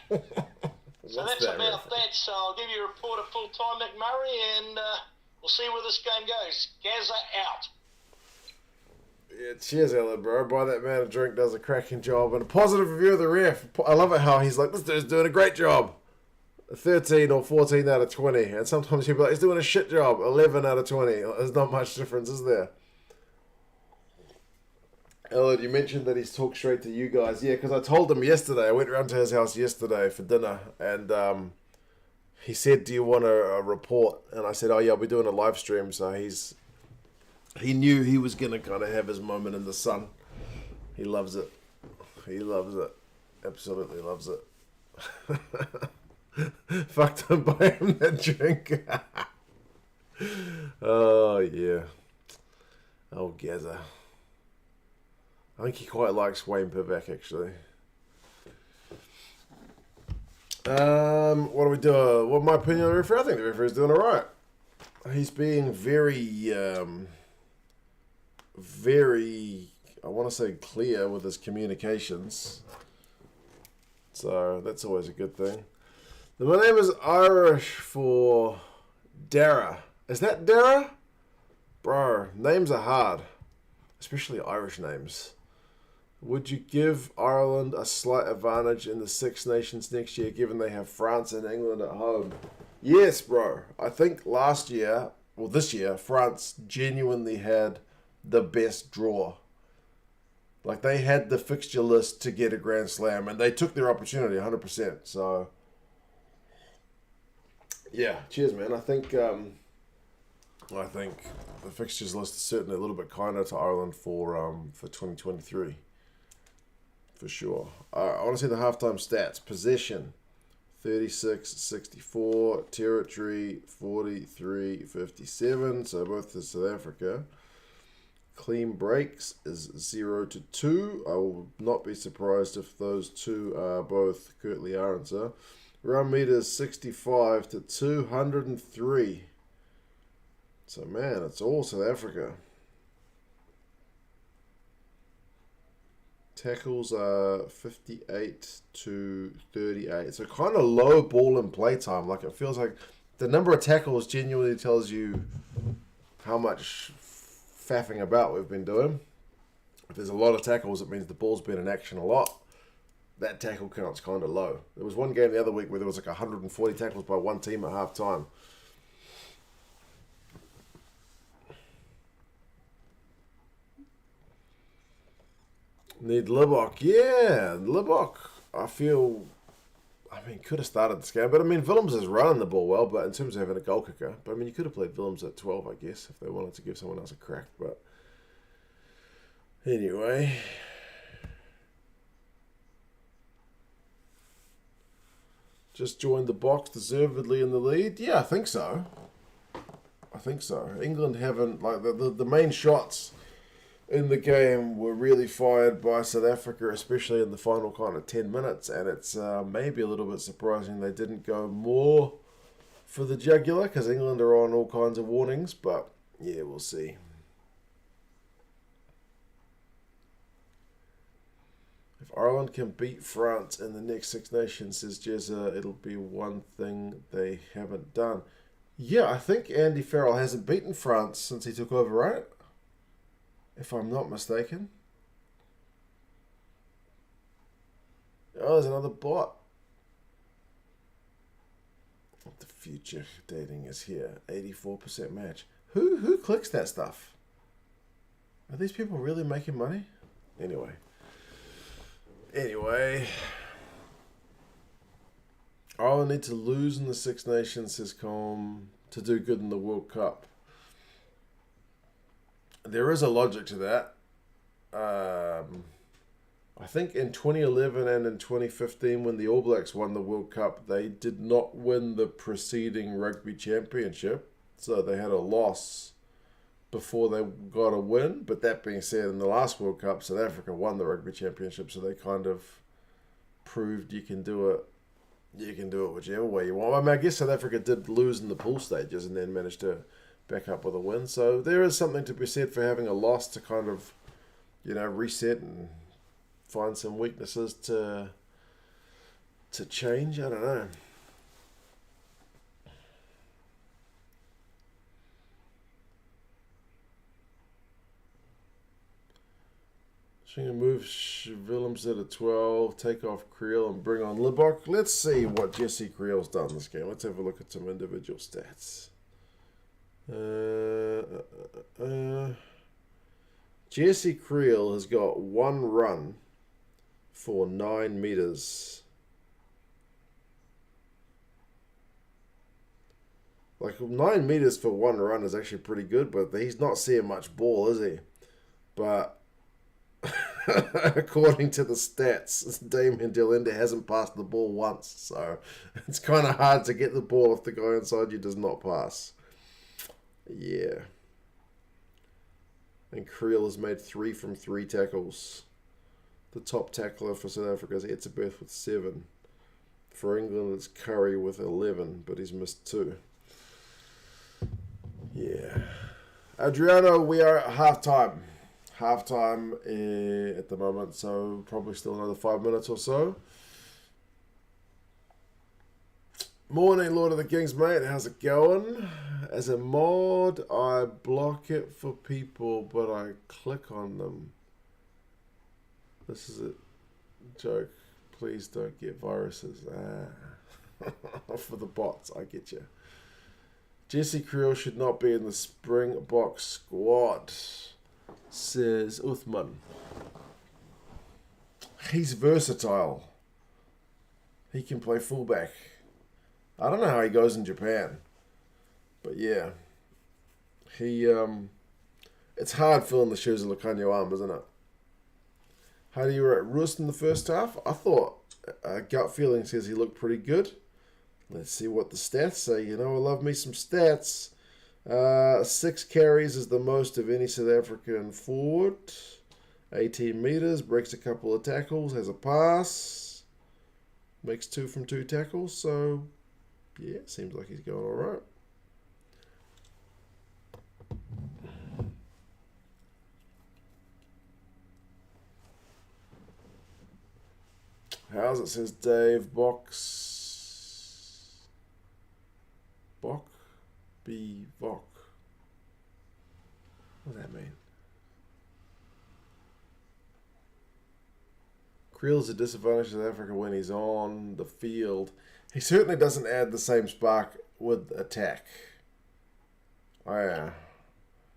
So that's about that. So I'll give you a report at full time, McMurray, and we'll see where this game goes. Gaza out. Yeah, cheers, Ella, bro. Buy that man a drink, does a cracking job. And a positive review of the ref. I love it how he's like, this dude's doing a great job. 13 or 14 out of 20. And sometimes people are like, he's doing a shit job. 11 out of 20. There's not much difference, is there? Ella, you mentioned that he's talked straight to you guys. Yeah, because I told him yesterday. I went round to his house yesterday for dinner. And he said, do you want a report? And I said, oh, yeah, I'll be doing a live stream. So he knew he was going to kind of have his moment in the sun. He loves it. He loves it. Absolutely loves it. Fucked him, buy him that drink. Oh, yeah. Oh, Gaza. I think he quite likes Wayne Pivac, actually. What do we do? What my opinion of the referee? I think the referee's doing all right. He's being very, I want to say clear with his communications. So that's always a good thing. My name is Irish for Dara. Is that Dara? Bro, names are hard. Especially Irish names. Would you give Ireland a slight advantage in the Six Nations next year, given they have France and England at home? Yes, bro. I think this year, France genuinely had the best draw. Like, they had the fixture list to get a Grand Slam, and they took their opportunity 100%. So, yeah, cheers, man. I think the fixtures list is certainly a little bit kinder to Ireland for 2023. For sure. I want to see the halftime stats. Possession, 36-64. Territory, 43-57. So both to South Africa. Clean breaks is 0-2. I will not be surprised if those two are both Kurtley Aronsa. Run meters 65-203. So, man, it's all South Africa. Tackles are 58 to 38. So kind of low ball and play time. Like, it feels like the number of tackles genuinely tells you how much faffing about we've been doing. If there's a lot of tackles, it means the ball's been in action a lot. That tackle count's kind of low. There was one game the other week where there was like 140 tackles by one team at half time. Need Libok. Yeah, Libok, I feel, could have started this game. But, Willems is running the ball well, but in terms of having a goal kicker. But, you could have played Willems at 12, I guess, if they wanted to give someone else a crack. But, anyway. Just joined the box, deservedly in the lead. Yeah, I think so. England haven't, like, the main shots in the game were really fired by South Africa, especially in the final kind of 10 minutes, and it's maybe a little bit surprising they didn't go more for the jugular, because England are on all kinds of warnings, but yeah, we'll see. If Ireland can beat France in the next Six Nations, says Jezza, it'll be one thing they haven't done. Yeah, I think Andy Farrell hasn't beaten France since he took over, right? If I'm not mistaken. Oh, there's another bot. The future dating is here. 84% match. Who clicks that stuff? Are these people really making money? Anyway. Ireland need to lose in the Six Nations, says Com, to do good in the World Cup. There is a logic to that. I think in 2011 and in 2015, when the All Blacks won the World Cup, they did not win the preceding rugby championship. So they had a loss before they got a win. But that being said, in the last World Cup, South Africa won the rugby championship. So they kind of proved you can do it. You can do it whichever way you want. I guess South Africa did lose in the pool stages and then managed to back up with a win. So there is something to be said for having a loss to kind of, reset and find some weaknesses to change. I don't know. Should we move Willems at a 12, take off Creel and bring on Libok? Let's see what Jesse Creel's done this game. Let's have a look at some individual stats. Jesse Creel has got one run for 9 meters. Like, 9 meters for one run is actually pretty good, but he's not seeing much ball, is he? But according to the stats, Damien Delende hasn't passed the ball once, so it's kind of hard to get the ball if the guy inside you does not pass. Yeah. And Creel has made 3 from 3 tackles. The top tackler for South Africa is Etzebeth with 7. For England, it's Curry with 11, but he's missed 2. Yeah. Adriano, we are at halftime. Halftime at the moment, so probably still another 5 minutes or so. Morning, Lord of the Kings, mate. How's it going? As a mod, I block it for people, but I click on them. This is a joke. Please don't get viruses. For the bots, I get you. Jesse Creel should not be in the Springboks squad, says Uthman. He's versatile. He can play fullback. I don't know how he goes in Japan. But yeah. It's hard filling the shoes of Lucanio Arm, isn't it? How do you rate Rust in the first half? I thought gut feeling says he looked pretty good. Let's see what the stats say. I love me some stats. 6 carries is the most of any South African forward. 18 meters, breaks a couple of tackles, has a pass. Makes 2 from 2 tackles, so yeah, seems like he's going all right. How's it? Says Dave Box. Bok? B. Vok. What does that mean? Creel's a disadvantage to South Africa when he's on the field. He certainly doesn't add the same spark with attack. Oh, yeah.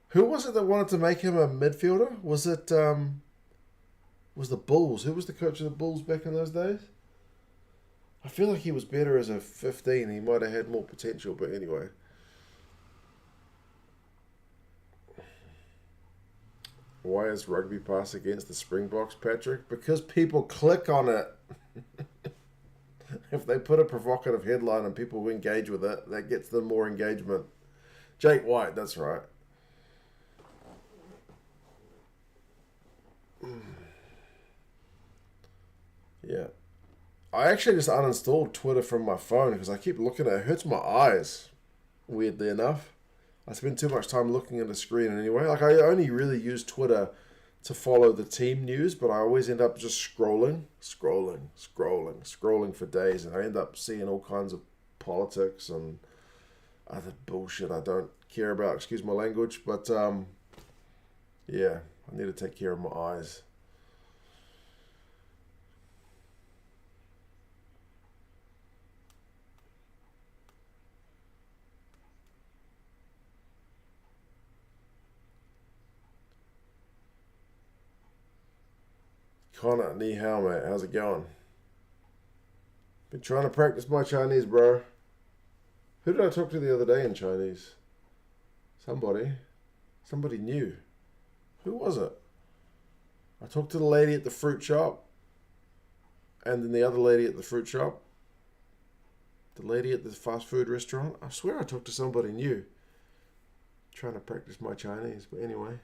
Who was it that wanted to make him a midfielder? Was it was the Bulls? Who was the coach of the Bulls back in those days? I feel like he was better as a 15. He might have had more potential, but anyway. Why is rugby pass against the Springboks, Patrick? Because people click on it. If they put a provocative headline and people engage with it, that gets them more engagement. Jake White, that's right. Yeah. I actually just uninstalled Twitter from my phone because I keep looking at it. It hurts my eyes, weirdly enough. I spend too much time looking at the screen anyway. Like, I only really use Twitter to follow the team news, but I always end up just scrolling for days, and I end up seeing all kinds of politics and other bullshit I don't care about, excuse my language, but yeah, I need to take care of my eyes. Connor, ni hao, mate. How's it going? Been trying to practice my Chinese, bro. Who did I talk to the other day in Chinese? Somebody new. Who was it? I talked to the lady at the fruit shop, and then the other lady at the fruit shop, the lady at the fast food restaurant. I swear I talked to somebody new. Trying to practice my Chinese, but anyway.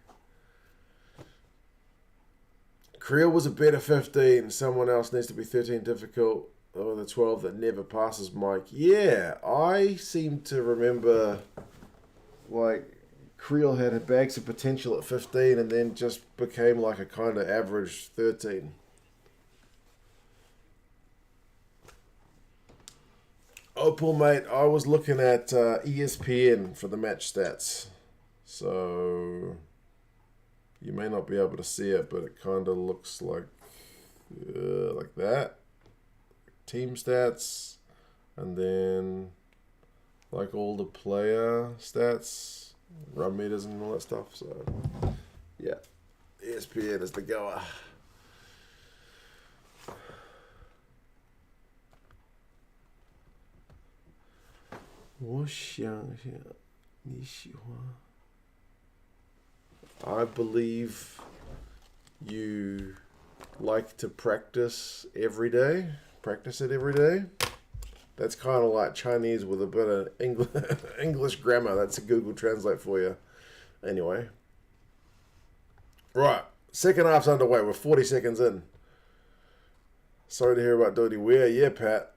Creel was a better 15. Someone else needs to be 13 difficult. Or the 12 that never passes Mike. Yeah, I seem to remember like Creel had bags of potential at 15 and then just became like a kind of average 13. Opal, mate, I was looking at ESPN for the match stats. So you may not be able to see it, but it kind of looks like that. Team stats, and then like all the player stats, run meters and all that stuff. So yeah, ESPN is the goer. I believe you like to practice every day. Practice it every day. That's kind of like Chinese with a bit of English grammar. That's a Google Translate for you. Anyway. Right. Second half's underway. We're 40 seconds in. Sorry to hear about Dodie Weir. Yeah, Pat.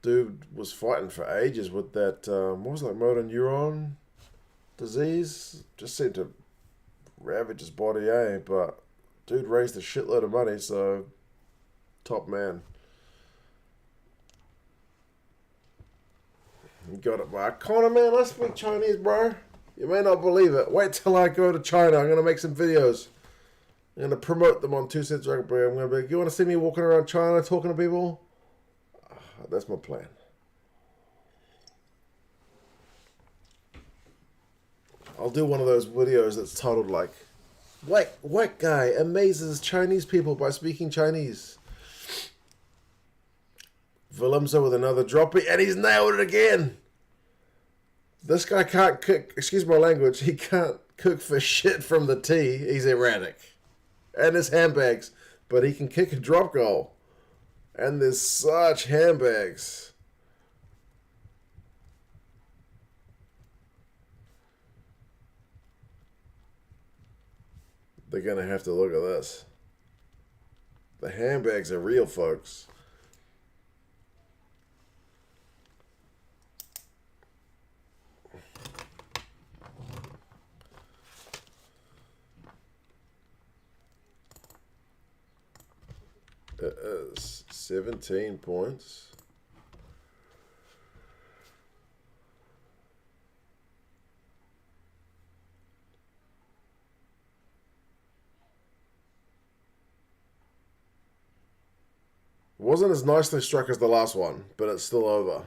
Dude was fighting for ages with that, what was it, motor neuron disease? Just seemed to ravage his body, eh? But dude raised a shitload of money, so top man. You got it, bro. Connor, man, I speak Chinese, bro. You may not believe it. Wait till I go to China. I'm going to make some videos. I'm going to promote them on 2 Cents Rugby. I'm going to be, you want to see me walking around China talking to people? That's my plan. I'll do one of those videos that's titled like, White guy amazes Chinese people by speaking Chinese. Willemse with another droppy, and he's nailed it again. This guy can't cook, excuse my language, he can't cook for shit from the tee. He's erratic. And his handbags. But he can kick a drop goal. And there's such handbags. They're going to have to look at this. The handbags are real, folks. It is 17 points. It wasn't as nicely struck as the last one, but it's still over.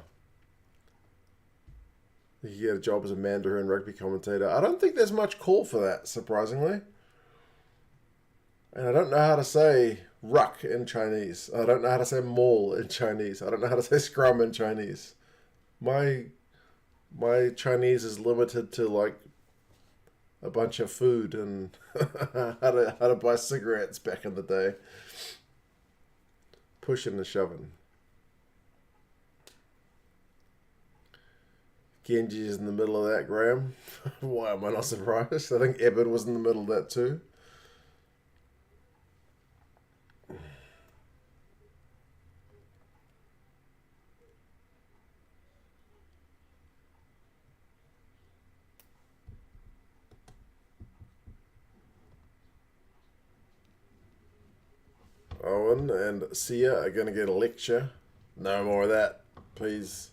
You get a job as a Mandarin rugby commentator. I don't think there's much call for that, surprisingly. And I don't know how to say ruck in Chinese. I don't know how to say maul in Chinese. I don't know how to say scrum in Chinese. My Chinese is limited to like a bunch of food and how to buy cigarettes back in the day. Pushing and shoving. Genji's in the middle of that, Graham. Why am I not surprised? I think Eben was in the middle of that too. Owen and Sia are going to get a lecture. No more of that, please.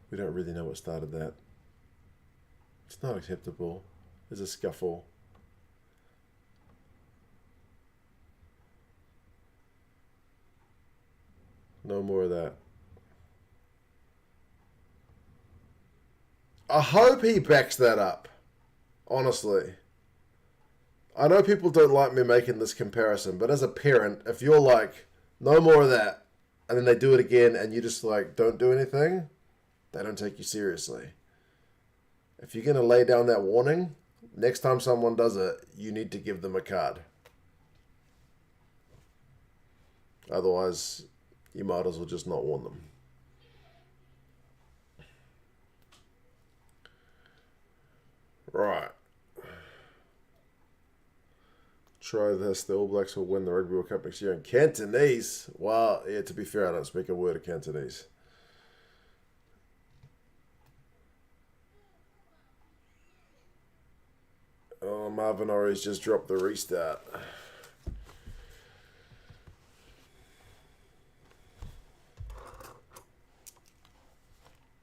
We don't really know what started that. It's not acceptable. There's a scuffle. No more of that. I hope he backs that up. Honestly. I know people don't like me making this comparison, but as a parent, if you're like, no more of that, and then they do it again and you just like, don't do anything, they don't take you seriously. If you're going to lay down that warning, next time someone does it, you need to give them a card. Otherwise, you might as well just not warn them. Right. Try this. The All Blacks will win the Rugby World Cup next year in Cantonese. Well, yeah, to be fair, I don't speak a word of Cantonese. Oh, Marvin Ories just dropped the restart.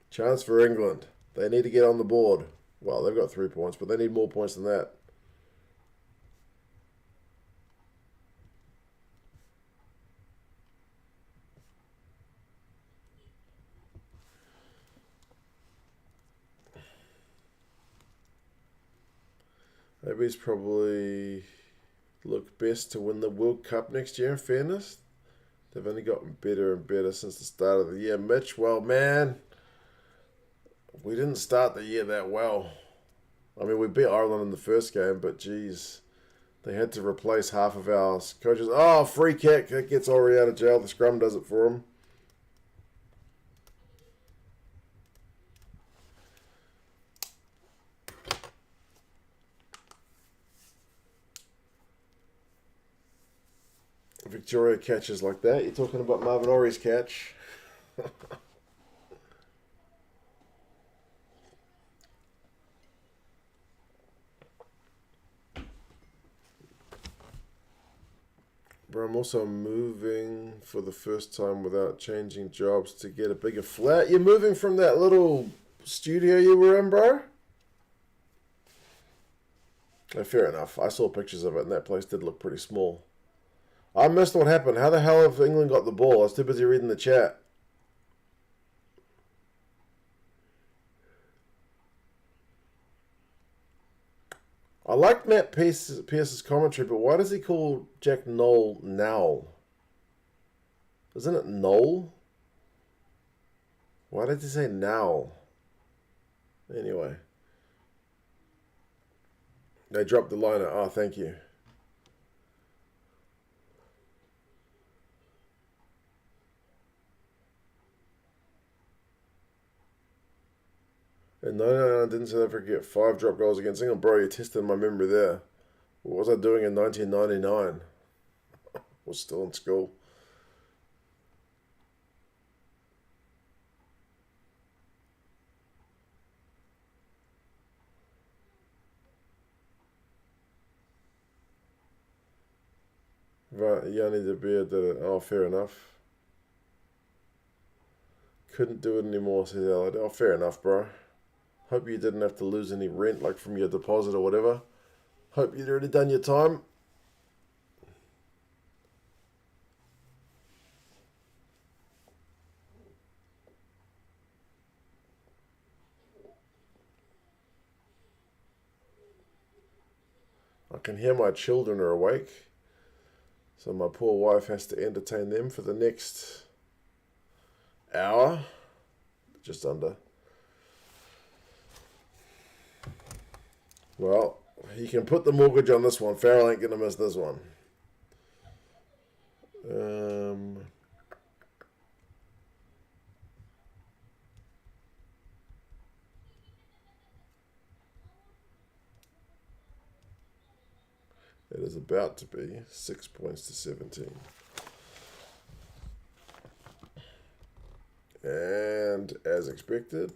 Chance for England. They need to get on the board. Well, they've got 3 points, but they need more points than that. Maybe it's probably look best to win the World Cup next year, in fairness. They've only gotten better and better since the start of the year. Mitch, well, man, we didn't start the year that well. I mean, we beat Ireland in the first game, but geez, they had to replace half of our coaches. Oh, free kick. That gets Ori out of jail. The scrum does it for him. Victoria catches like that. You're talking about Marvin Ories' catch. But I'm also moving for the first time without changing jobs to get a bigger flat. You're moving from that little studio you were in, bro? Oh, fair enough. I saw pictures of it, and that place did look pretty small. I missed what happened. How the hell have England got the ball? I was too busy reading the chat. I like Matt Pearce's commentary, but why does he call Jack Noel Nowl? Isn't it Noel? Why did he say Nowl? Anyway. They dropped the liner. Oh, thank you. In 1999, didn't South Africa get 5 drop goals against England? Bro, you're testing my memory there. What was I doing in 1999? I was still in school. Yanni De Beer did it. Oh, fair enough. Couldn't do it anymore, says Alad. Oh, fair enough, bro. Hope you didn't have to lose any rent, like from your deposit or whatever. Hope you'd already done your time. I can hear my children are awake, so my poor wife has to entertain them for the next hour, just under. Well, you can put the mortgage on this one. Farrell ain't gonna miss this one. It is about to be 6 points to 17. And as expected,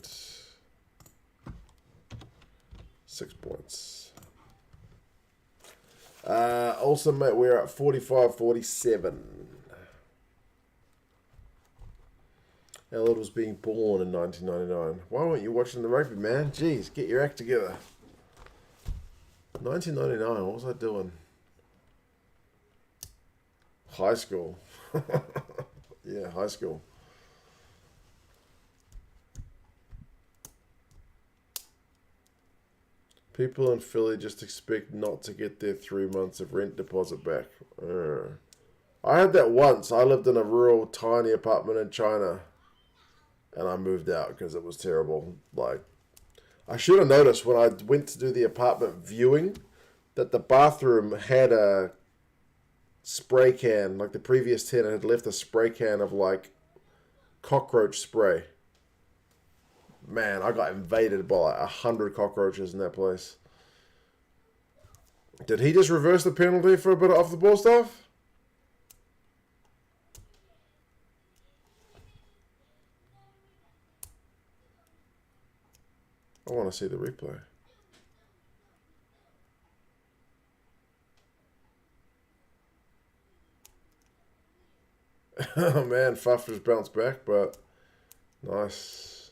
6 points. Also, mate, we're at 45-47. Elliot was being born in 1999. Why weren't you watching the rugby, man? Jeez, get your act together. 1999, what was I doing? High school. Yeah, high school. People in Philly just expect not to get their 3 months of rent deposit back. I had that once. I lived in a rural, tiny apartment in China, and I moved out because it was terrible. Like, I should have noticed when I went to do the apartment viewing that the bathroom had a spray can. Like, the previous tenant had left a spray can of, like, cockroach spray. Man, I got invaded by like 100 cockroaches in that place. Did he just reverse the penalty for a bit of off the ball stuff? I want to see the replay. Oh man, Faf just bounced back, but nice.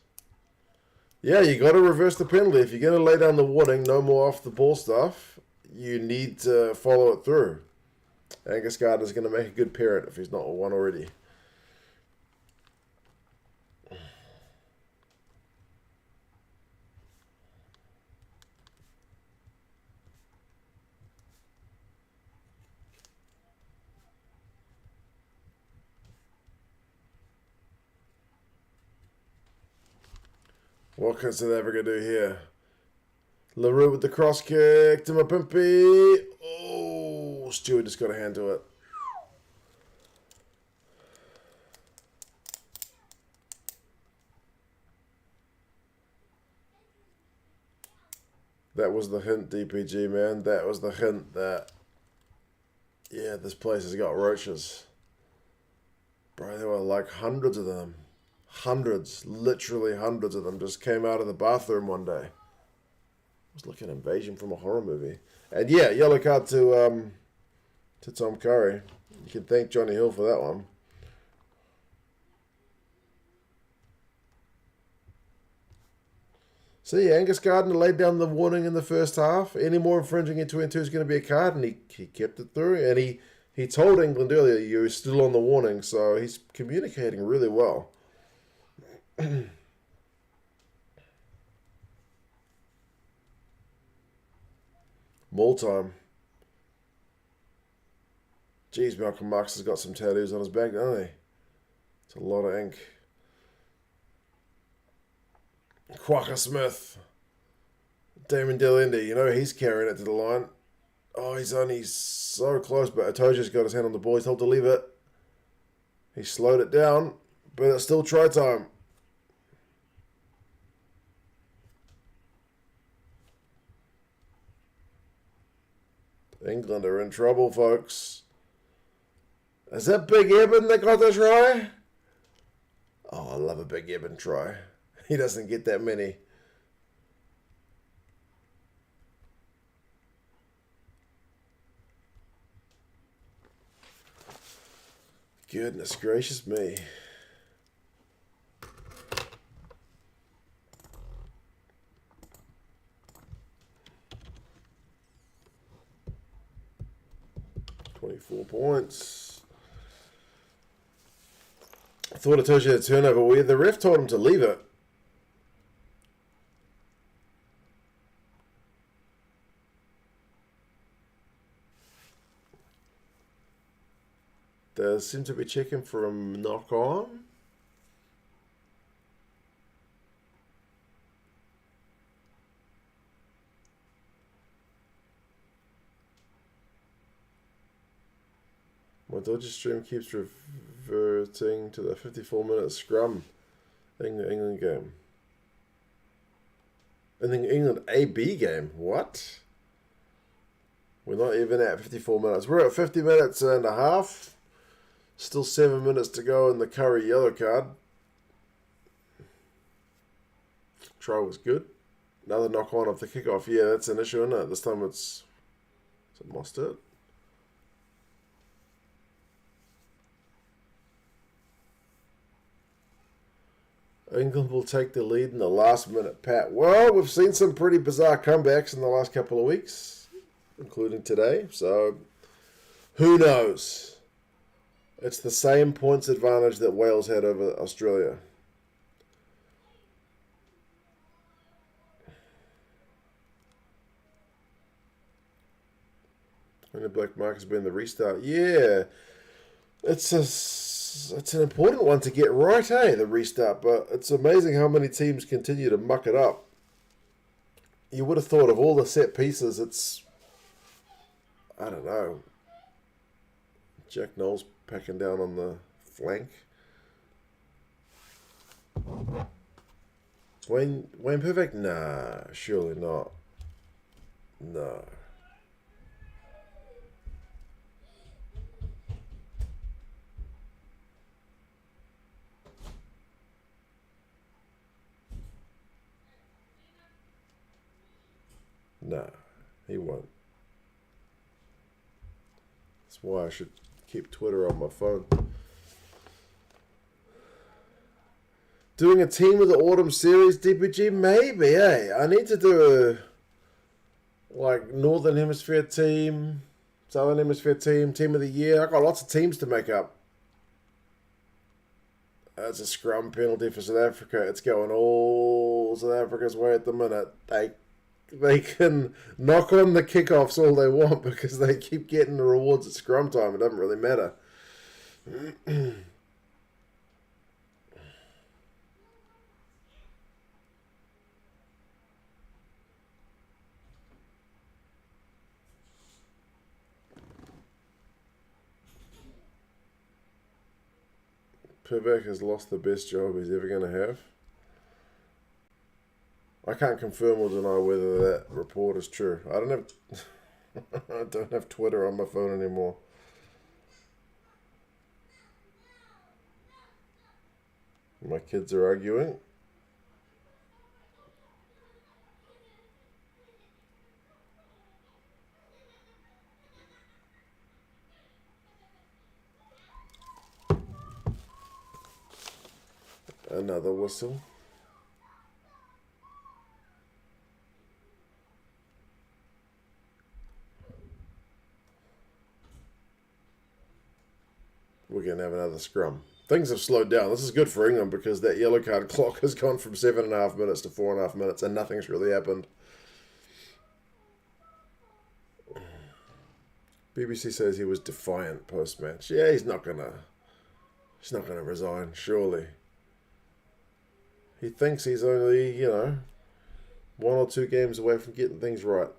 Yeah, you got to reverse the penalty. If you're going to lay down the warning, no more off the ball stuff, you need to follow it through. Angus Gardner's going to make a good parent if he's not one already. What can South Africa do here? LaRue with the cross kick to Mapimpi. Oh, Stewart just got a hand to it. That was the hint, DPG, man. That was the hint that, yeah, this place has got roaches. Bro, there were like hundreds of them. Hundreds, literally hundreds of them just came out of the bathroom one day. It was like an invasion from a horror movie. And yeah, yellow card to Tom Curry. You can thank Johnny Hill for that one. See, Angus Gardner laid down the warning in the first half. Any more infringing in 2-2 is going to be a card, and he kept it through. And he told England earlier, you're still on the warning, so he's communicating really well. More time. Jeez, Malcolm Marx has got some tattoos on his back, doesn't he? It's a lot of ink. Quacker Smith. Damon Delende, you know he's carrying it to the line. Oh, he's only so close, but Atoja's got his hand on the ball. He's told to leave it. He slowed it down, but it's still try time. England are in trouble, folks. Is that Big Eben that got the try? Oh, I love a Big Eben try. He doesn't get that many. Goodness gracious me. .24 points. I thought I told you the turnover weird. The ref told him to leave it. They seem to be checking for a knock on. My Dodger stream keeps reverting to the 54-minute scrum in the England game. In the England AB game? What? We're not even at 54 minutes. We're at 50 minutes and a half. Still 7 minutes to go in the Curry yellow card. Try was good. Another knock on of the kickoff. Yeah, that's an issue, isn't it? This time it's Mostert. England will take the lead in the last minute, Pat. Well, we've seen some pretty bizarre comebacks in the last couple of weeks, including today. So, who knows? It's the same points advantage that Wales had over Australia. And the black mark has been the restart. Yeah, it's an important one to get right, the restart. But it's amazing how many teams continue to muck it up. You would have thought of all the set pieces, it's, I don't know, Jack Knowles packing down on the flank. Wayne Perfect? Nah, surely not. No. No, he won't. That's why I should keep Twitter on my phone. Doing a team of the autumn series, DPG? Maybe, I need to do a Northern Hemisphere team, Southern Hemisphere team of the year. I got lots of teams to make up. That's a scrum penalty for South Africa. It's going all South Africa's way at the minute. They can knock on the kickoffs all they want because they keep getting the rewards at scrum time. It doesn't really matter. Pivak has lost the best job he's ever going to have. I can't confirm or deny whether that report is true. I don't have Twitter on my phone anymore. My kids are arguing. Another whistle. We're going to have another scrum. Things have slowed down. This is good for England because that yellow card clock has gone from 7.5 minutes to 4.5 minutes and nothing's really happened. BBC says he was defiant post-match. Yeah, he's not gonna resign, surely. He thinks he's only, 1 or 2 games away from getting things right.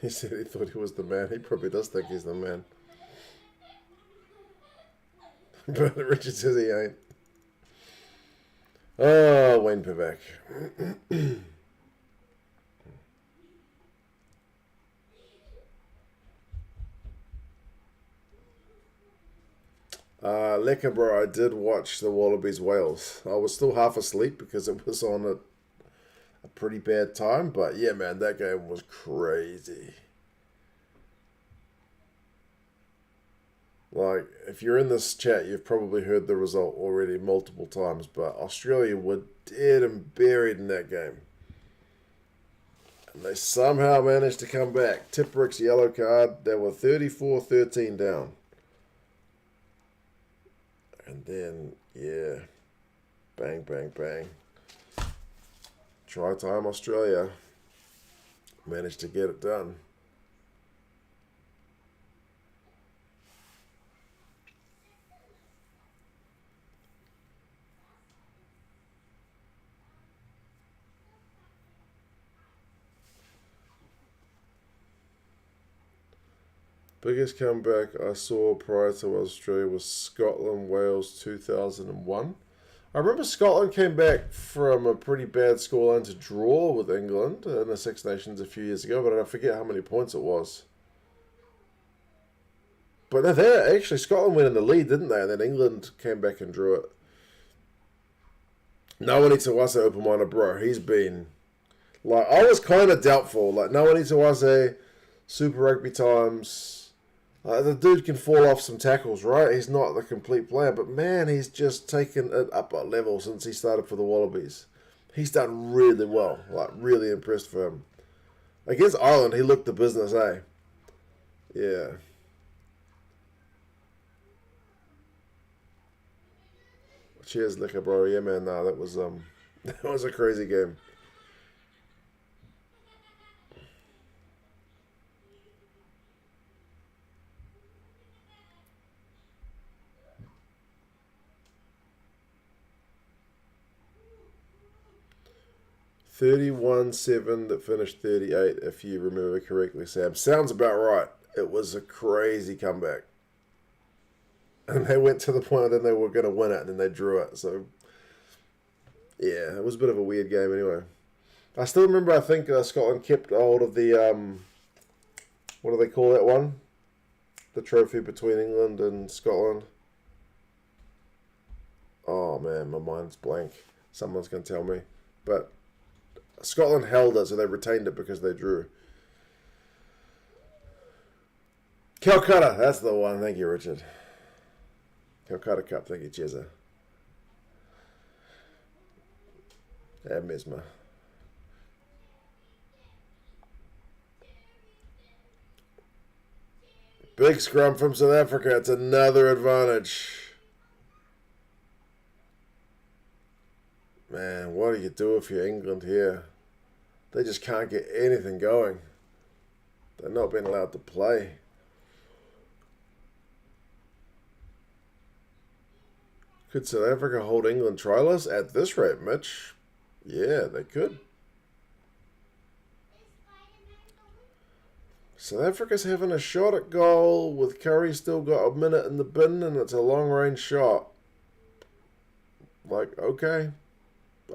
He said he thought he was the man. He probably does think he's the man. But Richard says he ain't. Oh, Wayne Pivak. Lekker, bro, I did watch the Wallabies Wales. I was still half asleep because it was on a pretty bad time. But yeah, man, that game was crazy. Like, if you're in this chat, you've probably heard the result already multiple times, but Australia were dead and buried in that game. And they somehow managed to come back. Tipperick's yellow card, they were 34-13 down. And then, yeah, bang, bang, bang. Try time Australia managed to get it done. Biggest comeback I saw prior to Australia was Scotland, Wales 2001. I remember Scotland came back from a pretty bad scoreline to draw with England in the Six Nations a few years ago, but I forget how many points it was. But no, Scotland went in the lead, didn't they? And then England came back and drew it. Noah Itawase Opamana, bro, he's been... Like, I was kind of doubtful. Like, Noah Itawase, Super Rugby times... the dude can fall off some tackles, right? He's not the complete player, but man, he's just taken it up a level since he started for the Wallabies. He's done really well. Like, really impressed for him. Against Ireland, he looked the business, eh? Yeah. Cheers, liquor, bro. Yeah, man. Nah, that was that was a crazy game. (31-7) that finished 38, if you remember correctly, Sam. Sounds about right. It was a crazy comeback. And they went to the point that they were going to win it, and then they drew it. So, yeah, it was a bit of a weird game anyway. I still remember, I think Scotland kept hold of the, what do they call that one? The trophy between England and Scotland. Oh, man, my mind's blank. Someone's going to tell me. But Scotland held it, so they retained it because they drew. Calcutta, that's the one. Thank you, Richard. Calcutta Cup, thank you, Cheza. Yeah, Mesmer. Big scrum from South Africa. It's another advantage. Man, what do you do if you're England here? They just can't get anything going. They're not being allowed to play. Could South Africa hold England tryless at this rate, Mitch? Yeah, they could. South Africa's having a shot at goal with Curry still got a minute in the bin, and it's a long-range shot. Like, okay.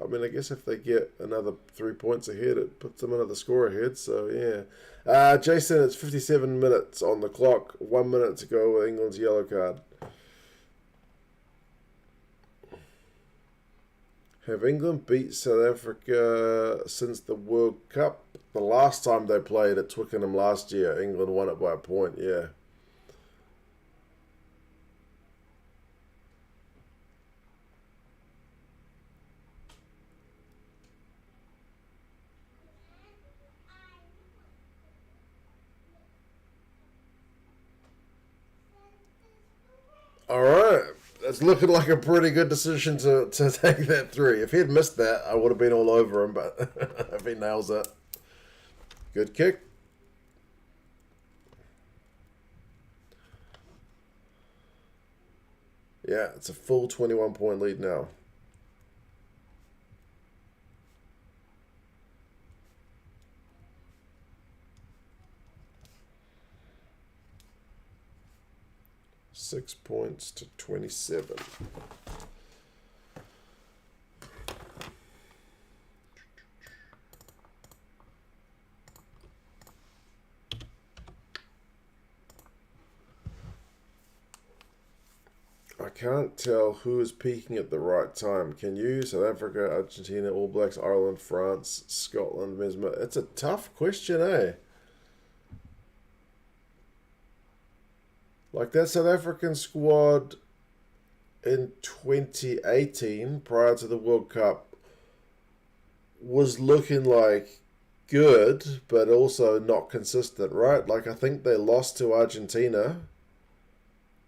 I mean, I guess if they get another 3 points ahead, it puts them another score ahead, so yeah. Jason, it's 57 minutes on the clock. 1 minute to go with England's yellow card. Have England beat South Africa since the World Cup? The last time they played at Twickenham last year, England won it by a point, yeah. All right. It's looking like a pretty good decision to take that 3. If he'd missed that, I would have been all over him, but if he nails it. Good kick. Yeah, it's a full 21-point lead now. Six points to 27. can't tell who is peaking at the right time. Can you? South Africa, Argentina, All Blacks, Ireland, France, Scotland, Mesmer. It's a tough question, eh? Like that South African squad in 2018, prior to the World Cup, was looking like good, but also not consistent, right? Like I think they lost to Argentina,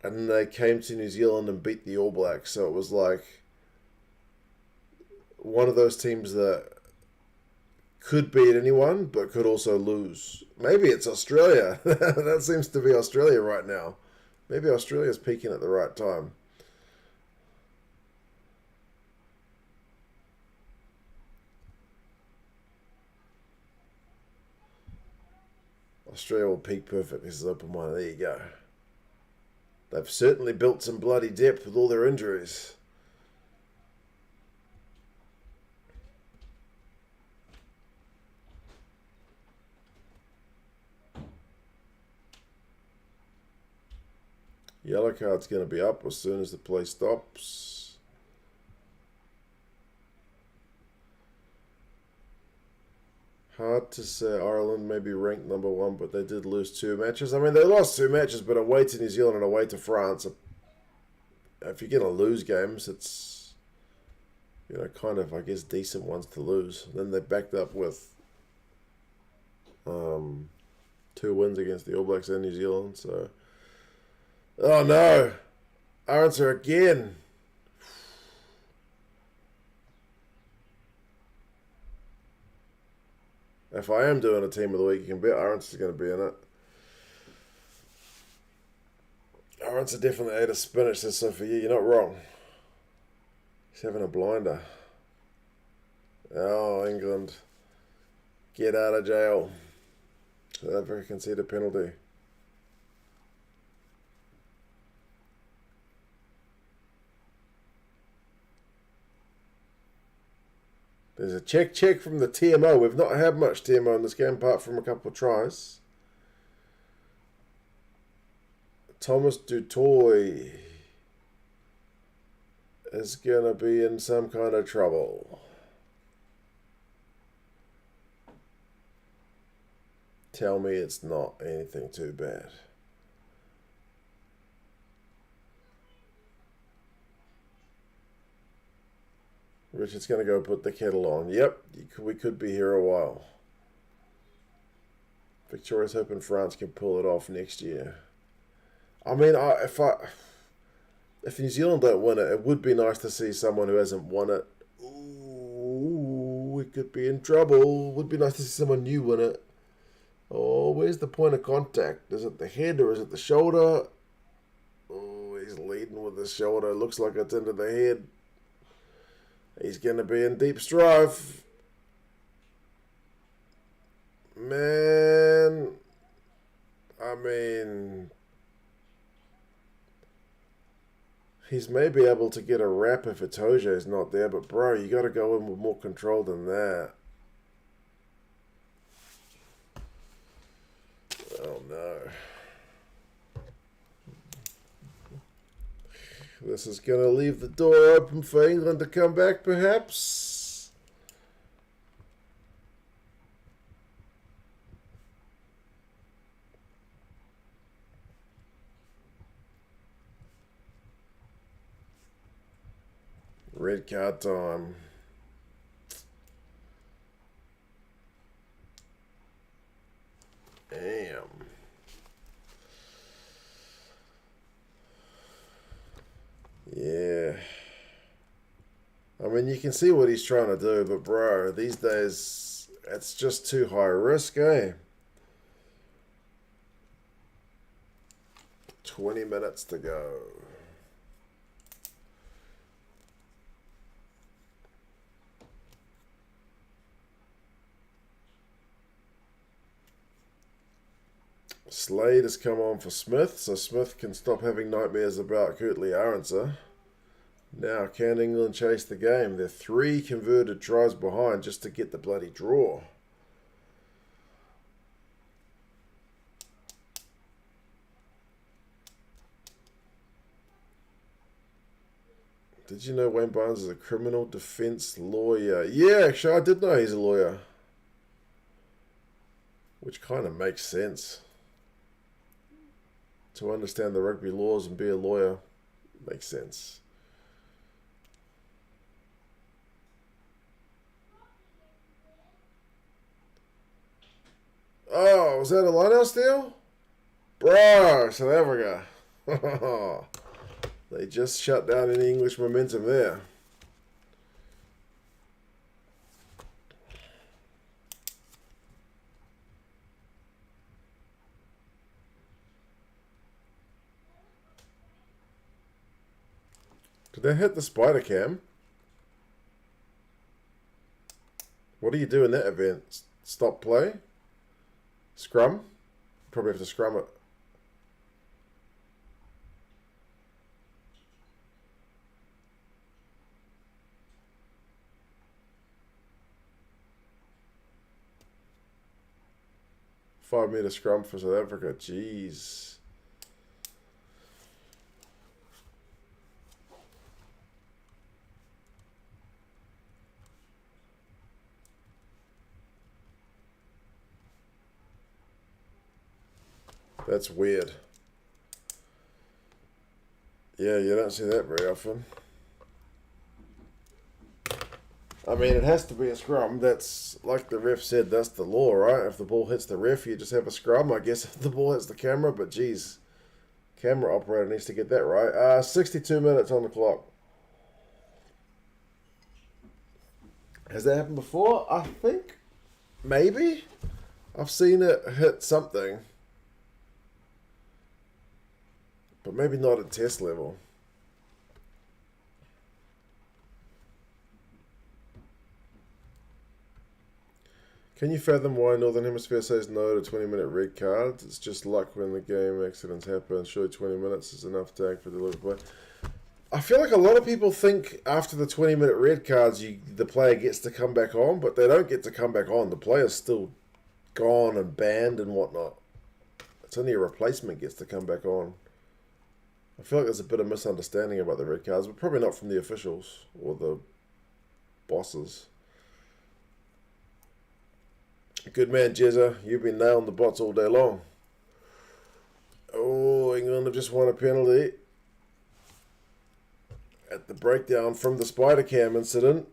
and then they came to New Zealand and beat the All Blacks. So it was like one of those teams that could beat anyone, but could also lose. Maybe it's Australia. That seems to be Australia right now. Maybe Australia's peaking at the right time. Australia will peak perfect. This is open one. There you go. They've certainly built some bloody depth with all their injuries. Yellow card's going to be up as soon as the play stops. Hard to say. Ireland may be ranked number 1, but they did lose 2 matches. I mean, they lost 2 matches, but away to New Zealand and away to France. If you're going to lose games, it's, you know, kind of, I guess, decent ones to lose. And then they backed up with 2 wins against the All Blacks and New Zealand, so... Oh no! Answer again! If I am doing a team of the week, you can bet Arance is going to be in it. Arance definitely ate a spinach, says Sophie. You're not wrong. He's having a blinder. Oh, England. Get out of jail. South Africa concede a penalty. There's a check from the TMO. We've not had much TMO in this game apart from a couple of tries. Thomas Dutoy is going to be in some kind of trouble. Tell me it's not anything too bad. Richard's going to go put the kettle on. Yep, we could be here a while. Victoria's hoping France can pull it off next year. I mean, if New Zealand don't win it, it would be nice to see someone who hasn't won it. Ooh, we could be in trouble. Would be nice to see someone new win it. Oh, where's the point of contact? Is it the head or is it the shoulder? Oh, he's leading with the shoulder. Looks like it's into the head. He's going to be in deep strife. Man, I mean, he's maybe able to get a wrap if Itoje's not there, but bro, you got to go in with more control than that. Oh no. This is going to leave the door open for England to come back, perhaps. Red card time. Damn. Yeah. I mean, you can see what he's trying to do, but bro, these days, it's just too high risk, eh? 20 minutes to go. Slade has come on for Smith, so Smith can stop having nightmares about Kurtley Arendse. Now, can England chase the game? They're 3 converted tries behind just to get the bloody draw. Did you know Wayne Barnes is a criminal defense lawyer? Yeah, actually, I did know he's a lawyer. Which kind of makes sense. To understand the rugby laws and be a lawyer makes sense. Oh, was that a lineout deal? Bro, South Africa. They just shut down any English momentum there. Did they hit the spider cam? What do you do in that event? Stop play? Scrum? Probably have to scrum it. Five-meter scrum for South Africa. Jeez. That's weird. Yeah, you don't see that very often. I mean, it has to be a scrum. That's, like the ref said, that's the law, right? If the ball hits the ref, you just have a scrum. I guess if the ball hits the camera, but geez. Camera operator needs to get that right. 62 minutes on the clock. Has that happened before? I think. Maybe. I've seen it hit something. But maybe not at test level. Can you fathom why Northern Hemisphere says no to 20-minute red cards? It's just luck when the game accidents happen. Surely 20 minutes is enough time for delivery play. I feel like a lot of people think after the 20-minute red cards, the player gets to come back on, but they don't get to come back on. The player's still gone and banned and whatnot. It's only a replacement gets to come back on. I feel like there's a bit of misunderstanding about the red cards, but probably not from the officials or the bosses. Good man, Jezza. You've been nailing the bots all day long. Oh, England have just won a penalty at the breakdown from the spider cam incident.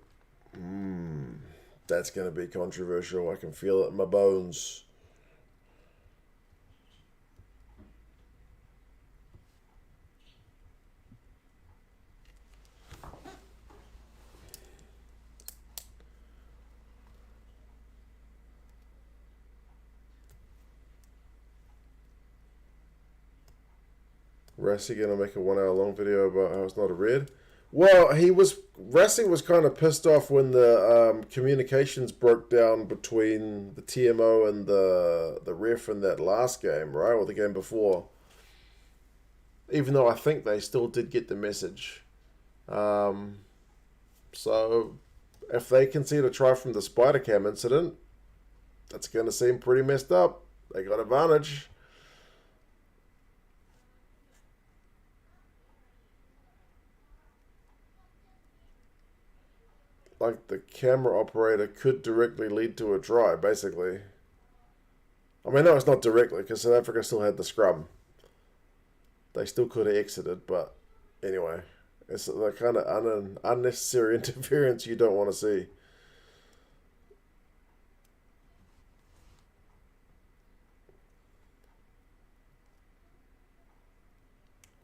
That's going to be controversial. I can feel it in my bones. Rassi gonna make a 1 hour long video about how it's not a red. Well, Rassi was kind of pissed off when the communications broke down between the TMO and the ref in that last game, right, or the game before. Even though I think they still did get the message. So if they concede a try from the spider cam incident, that's gonna seem pretty messed up. They got advantage. Like the camera operator could directly lead to a try, basically. I mean, no, it's not directly, because South Africa still had the scrum. They still could have exited, but anyway. It's the kind of unnecessary interference you don't want to see.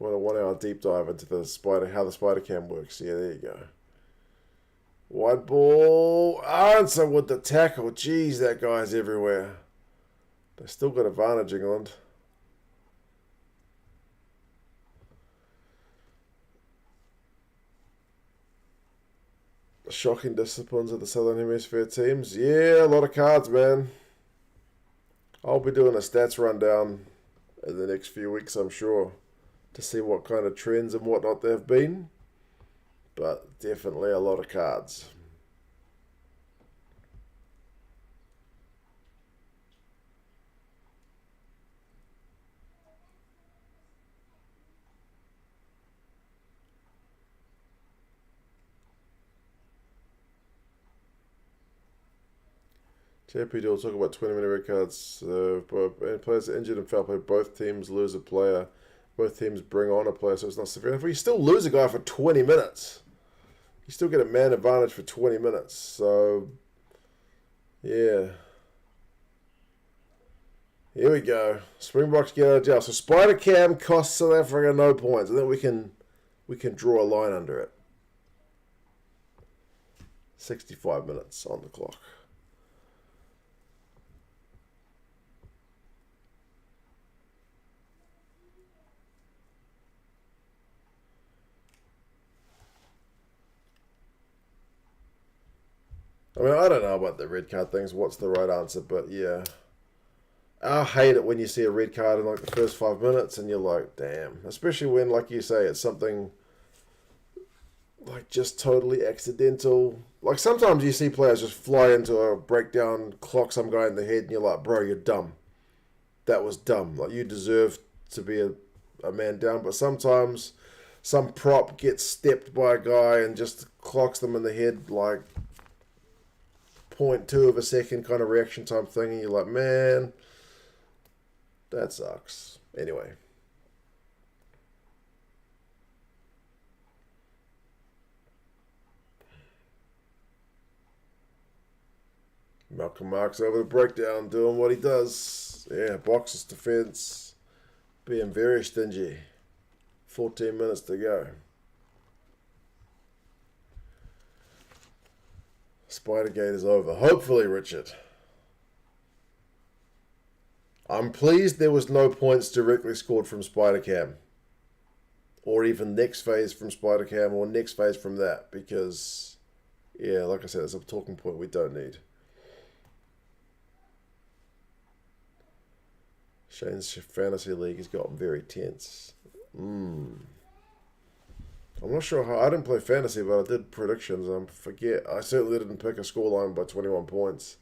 Want a 1 hour deep dive into how the spider cam works. Yeah, there you go. Wide ball. Answer with the tackle. Jeez, that guy's everywhere. They still got advantage, England. Shocking disciplines of the Southern Hemisphere teams. Yeah, a lot of cards, man. I'll be doing a stats rundown in the next few weeks, I'm sure, to see what kind of trends and whatnot there have been. But definitely a lot of cards. JP will talk about 20-minute red cards. And players injured in foul play. Both teams lose a player. Both teams bring on a player, so it's not severe. If you still lose a guy for 20 minutes, you still get a man advantage for 20 minutes. So, yeah. Here we go. Springboks get out of jail. So Spider Cam costs South Africa no points. I think we can draw a line under it. 65 minutes on the clock. I mean, I don't know about the red card things. What's the right answer? But yeah. I hate it when you see a red card in like the first 5 minutes and you're like, damn. Especially when, like you say, it's something like just totally accidental. Like sometimes you see players just fly into a breakdown, clock some guy in the head, and you're like, bro, you're dumb. That was dumb. Like you deserve to be a man down. But sometimes some prop gets stepped by a guy and just clocks them in the head like 0.2 of a second kind of reaction time thing, and you're like, man, that sucks. Anyway. Malcolm Marks over the breakdown, doing what he does. Yeah, boxes defense, being very stingy. 14 minutes to go. Spidergate is over. Hopefully, Richard. I'm pleased there was no points directly scored from Spider-Cam. Or even next phase from Spider-Cam or next phase from that. Because, yeah, like I said, it's a talking point we don't need. Shane's fantasy league has gotten very tense. I'm not sure how. I didn't play fantasy, but I did predictions. I forget. I certainly didn't pick a scoreline by 21 points.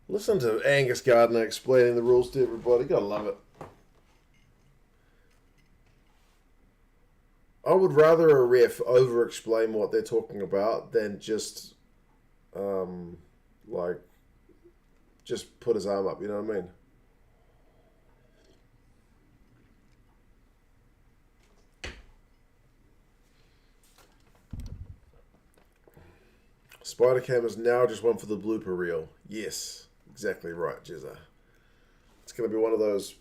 Listen to Angus Gardner explaining the rules to everybody. Gotta love it. I would rather a ref over-explain what they're talking about than just, just put his arm up. You know what I mean? Spider-Cam is now just one for the blooper reel. Yes, exactly right, Jezza. It's going to be one of those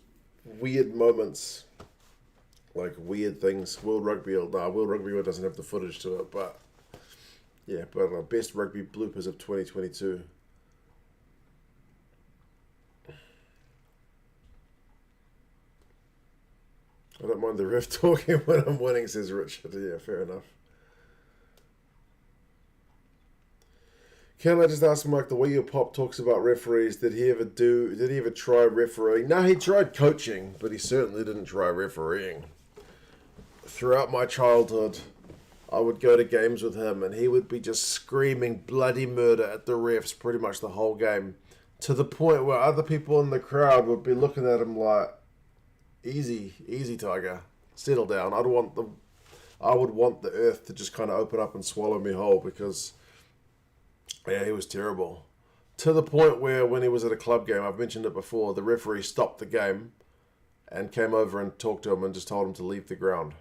weird moments, like weird things. World Rugby doesn't have the footage to it, but yeah, but best rugby bloopers of 2022. I don't mind the ref talking when I'm winning, says Richard. Yeah, fair enough. Can I just ask Mike, the way your pop talks about referees, did he ever try refereeing? No, he tried coaching, but he certainly didn't try refereeing. Throughout my childhood, I would go to games with him and he would be just screaming bloody murder at the refs pretty much the whole game, to the point where other people in the crowd would be looking at him like, easy, Tiger, settle down. I would want the earth to just kind of open up and swallow me whole, because yeah, he was terrible. To the point where when he was at a club game, I've mentioned it before, the referee stopped the game and came over and talked to him and just told him to leave the ground.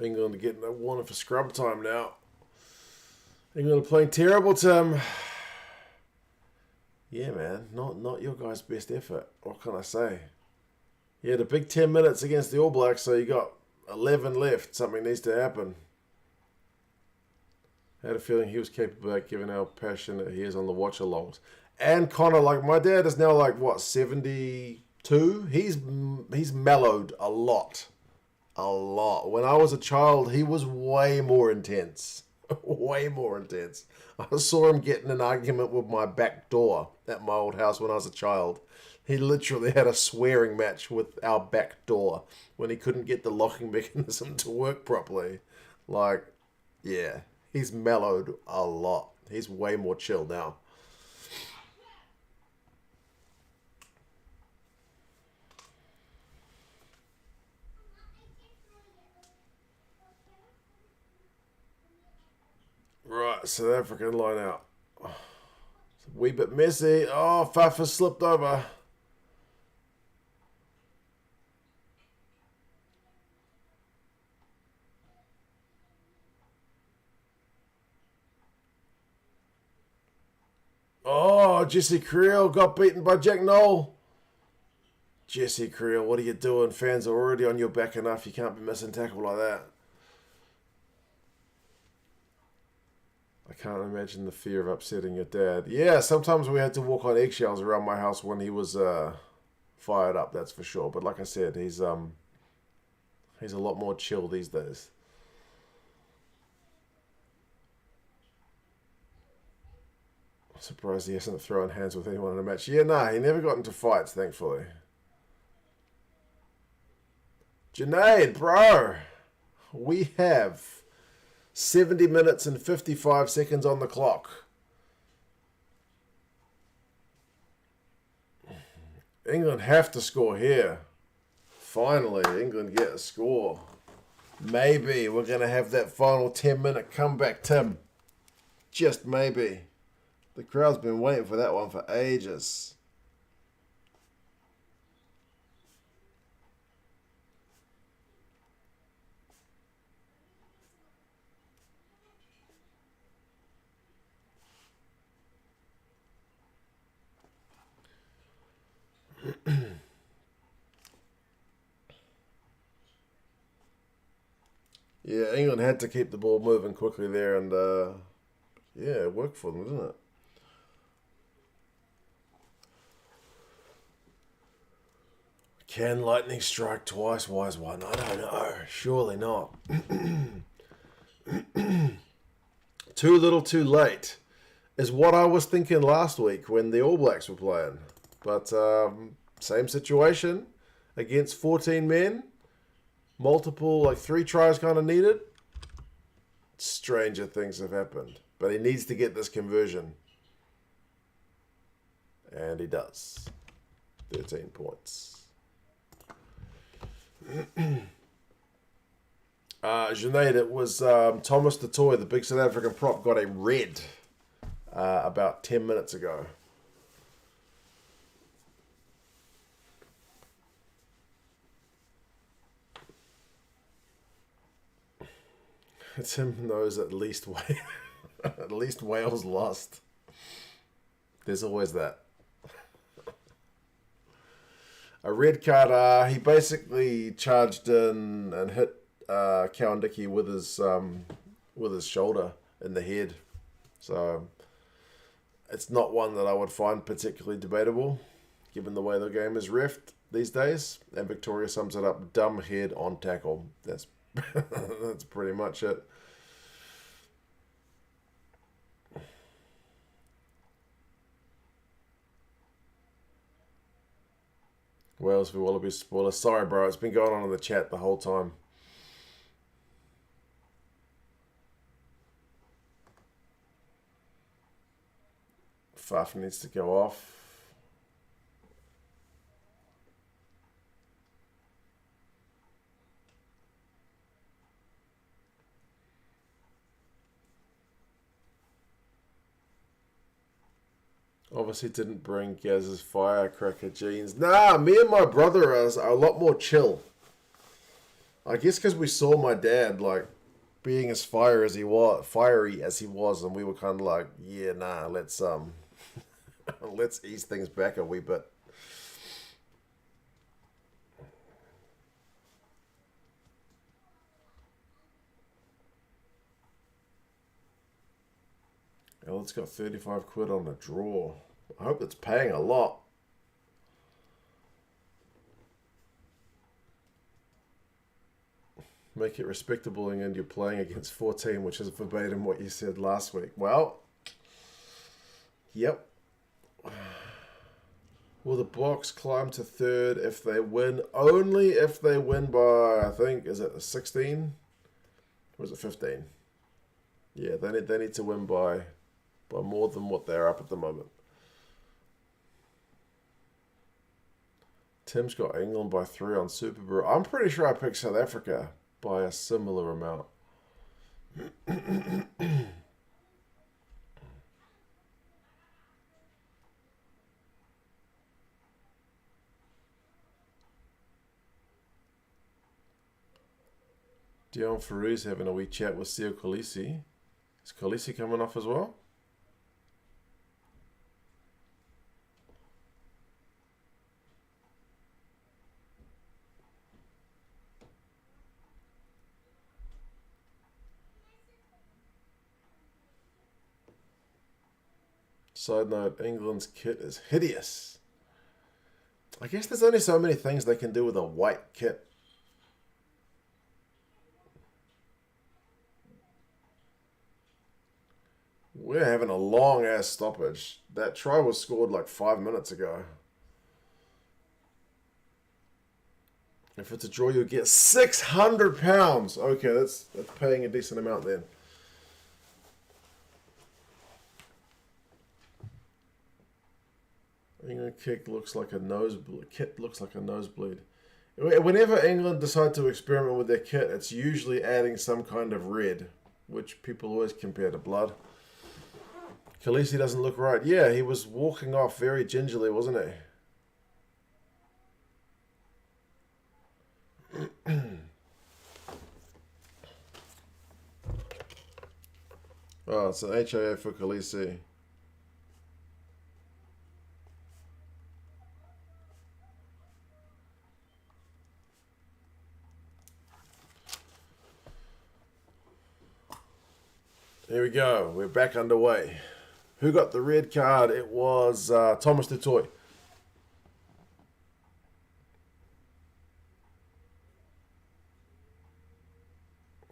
England are getting a warning for scrub time now. England are playing terrible, Tim. Yeah, man. Not your guys' best effort. What can I say? You had a big 10 minutes against the All Blacks, so you got 11 left. Something needs to happen. I had a feeling he was capable of, given how passionate he is on the watch alongs. And Connor, like my dad is now like what 72. He's mellowed a lot, a lot. When I was a child, he was way more intense, way more intense. I saw him get in an argument with my back door at my old house when I was a child. He literally had a swearing match with our back door when he couldn't get the locking mechanism to work properly. Like, yeah, he's mellowed a lot. He's way more chill now. Right, South African line out. It's a wee bit messy. Oh, Fafa slipped over. Oh, Jesse Creel got beaten by Jack Knoll. Jesse Creel, what are you doing? Fans are already on your back enough. You can't be missing tackle like that. I can't imagine the fear of upsetting your dad. Yeah, sometimes we had to walk on eggshells around my house when he was fired up, that's for sure. But like I said, he's a lot more chill these days. I'm surprised he hasn't thrown hands with anyone in a match. Yeah, nah, he never got into fights, thankfully. Junaid, bro, we have 70 minutes and 55 seconds on the clock. England have to score here. Finally, England get a score. Maybe we're going to have that final 10-minute comeback, Tim. Just maybe. The crowd's been waiting for that one for ages. Yeah, England had to keep the ball moving quickly there, and yeah, it worked for them, didn't it? Can lightning strike twice? Wise one? I don't know. Surely not. Too little, too late is what I was thinking last week when the All Blacks were playing. But same situation against 14 men. Multiple, like 3 tries kind of needed. Stranger things have happened. But he needs to get this conversion. And he does. 13 points. Junaid, it was Thomas Tatoy, the big South African prop, got a red about 10 minutes ago. Tim knows at least at least Wales lost. There's always that. A red card. He basically charged in and hit Cowan-Dickie with his shoulder in the head. So it's not one that I would find particularly debatable, given the way the game is reffed these days. And Victoria sums it up: dumb head on tackle. That's that's pretty much it. Wales v Wallabies spoiler. Sorry, bro. It's been going on in the chat the whole time. Faf needs to go off. Obviously didn't bring Gaz's firecracker jeans. Nah, me and my brother are a lot more chill. I guess because we saw my dad like being as fiery as he was, and we were kind of like, yeah, nah, let's let's ease things back a wee bit. Well, it's got 35 quid on the draw. I hope it's paying a lot. Make it respectable, and you're playing against 14, which is verbatim what you said last week. Well, yep. Will the Boks climb to third if they win? Only if they win by, I think, is it 16? Or is it 15? Yeah, they need to win by more than what they're up at the moment. Tim's got England by 3 on Super Brew. I'm pretty sure I picked South Africa by a similar amount. Dion Farou's having a wee chat with Sio Kolisi. Is Kolisi coming off as well? Side note, England's kit is hideous. I guess there's only so many things they can do with a white kit. We're having a long-ass stoppage. That try was scored like 5 minutes ago. If it's a draw, you'll get £600. Okay, that's paying a decent amount then. England kick looks like a nosebleed. Kit looks like a nosebleed. Whenever England decide to experiment with their kit, it's usually adding some kind of red, which people always compare to blood. Khaleesi doesn't look right. Yeah, he was walking off very gingerly, wasn't he? Oh, it's an HIA for Khaleesi. Here we go. We're back underway. Who got the red card? It was Thomas du Toit.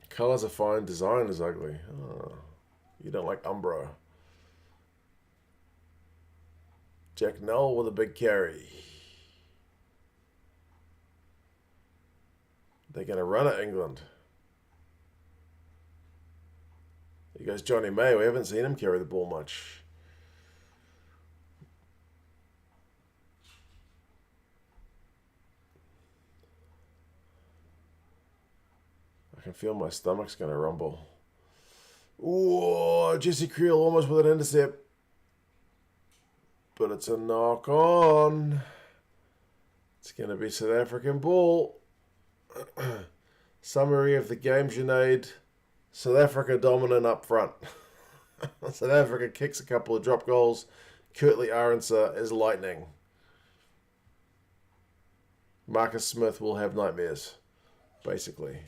Colours are fine. Design is ugly. Oh, you don't like Umbro. Jack Null with a big carry. They're going to run at England. He goes Johnny May. We haven't seen him carry the ball much. I can feel my stomach's going to rumble. Ooh, Jesse Creel almost with an intercept. But it's a knock on. It's going to be South African ball. Summary of the game, Sinead. South Africa dominant up front. South Africa kicks a couple of drop goals. Kurtley Arendse is lightning. Marcus Smith will have nightmares, basically.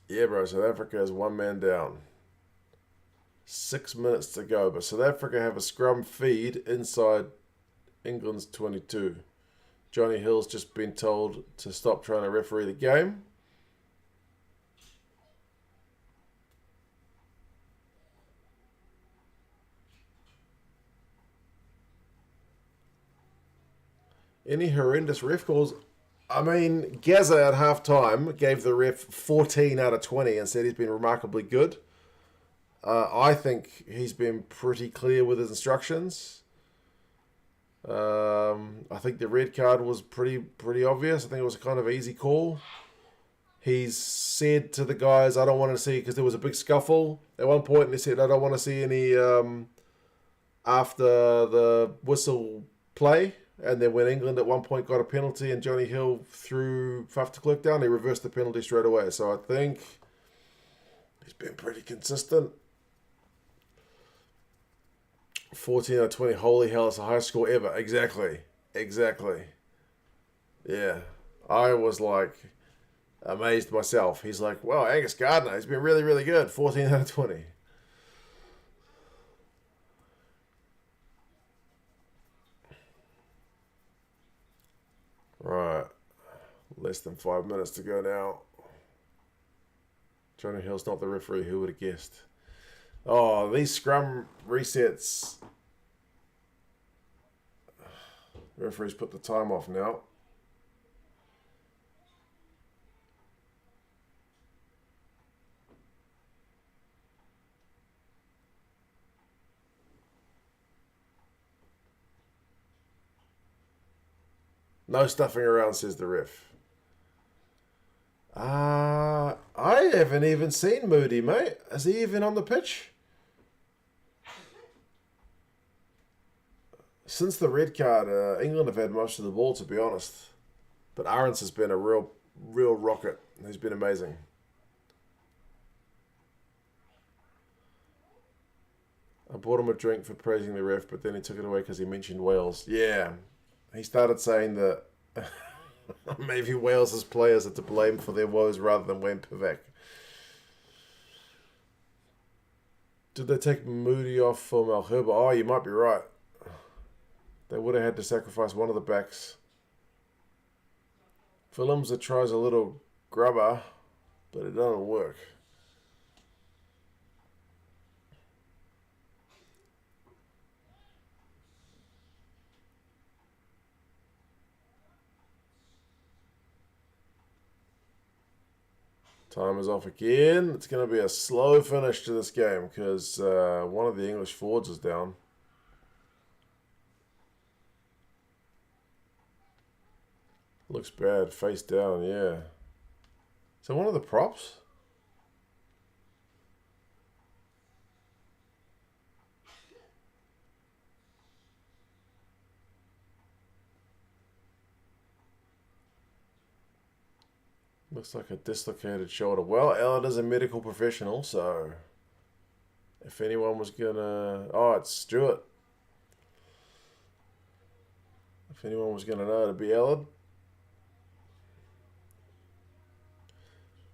Yeah, bro, South Africa is 1 man down. 6 minutes to go, but South Africa have a scrum feed inside England's 22. Johnny Hill's just been told to stop trying to referee the game. Any horrendous ref calls? I mean, Gaza at half-time gave the ref 14 out of 20 and said he's been remarkably good. I think he's been pretty clear with his instructions. I think the red card was pretty obvious. I think it was a kind of easy call. He's said to the guys, I don't want to see, because there was a big scuffle at one point, and he said, I don't want to see any after the whistle play. And then when England at one point got a penalty and Johnny Hill threw Faf de Klerk down, he reversed the penalty straight away. So I think he's been pretty consistent. 14 out of 20. Holy hell, it's the highest score ever. Exactly. Yeah. I was like amazed myself. He's like, wow, Angus Gardner, he's been really, really good. 14 out of 20. Right. Less than 5 minutes to go now. Jonah Hill's not the referee. Who would have guessed? Oh, these scrum resets. Referees put the time off now. No stuffing around, says the ref. I haven't even seen Moody, mate. Is he even on the pitch? Since the red card, England have had most of the ball, to be honest. But Aarons has been a real rocket. He's been amazing. I bought him a drink for praising the ref, but then he took it away because he mentioned Wales. Yeah, he started saying that maybe Wales' players are to blame for their woes rather than Wayne Pivac. Did they take Moody off for Malherba? Oh, you might be right. They would have had to sacrifice one of the backs. Films tries a little grubber, but it doesn't work. Time is off again. It's going to be a slow finish to this game because one of the English forwards is down. Looks bad. Face down, yeah. So one of the props? Looks like a dislocated shoulder. Well, Ellen is a medical professional, so if anyone was gonna... Oh, it's Stuart. If anyone was gonna know, it'd be Ellen.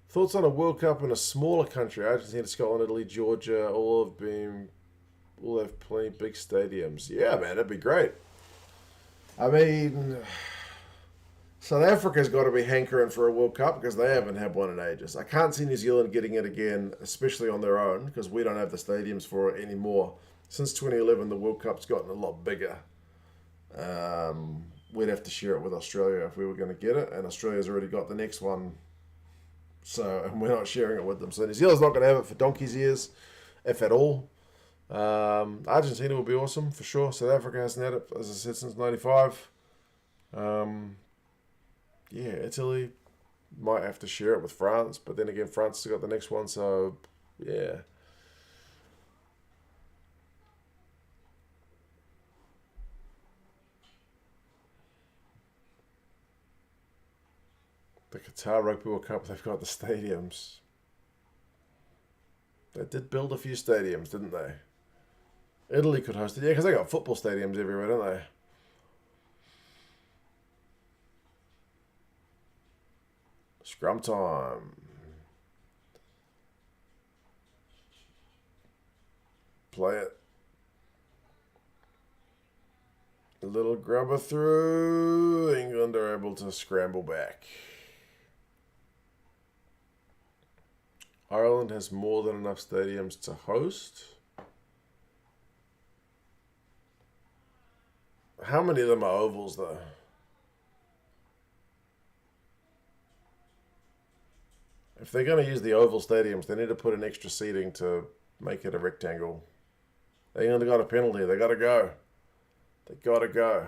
Thoughts on a World Cup in a smaller country? Argentina, Scotland, Italy, Georgia, all have plenty of big stadiums. Yeah, man, it'd be great. I mean... South Africa's got to be hankering for a World Cup because they haven't had one in ages. I can't see New Zealand getting it again, especially on their own, because we don't have the stadiums for it anymore. Since 2011, the World Cup's gotten a lot bigger. We'd have to share it with Australia if we were going to get it, and Australia's already got the next one, and we're not sharing it with them. So New Zealand's not going to have it for donkey's years, if at all. Argentina will be awesome, for sure. South Africa hasn't had it, as I said, since 95. Yeah, Italy might have to share it with France, but then again, France has got the next one, so yeah. The Qatar Rugby World Cup, they've got the stadiums. They did build a few stadiums, didn't they? Italy could host it, yeah, because they got football stadiums everywhere, don't they? Scrum time. Play it. A little grubber through. England are able to scramble back. Ireland has more than enough stadiums to host. How many of them are ovals, though? If they're going to use the oval stadiums, they need to put in extra seating to make it a rectangle. England got a penalty. They got to go. They got to go.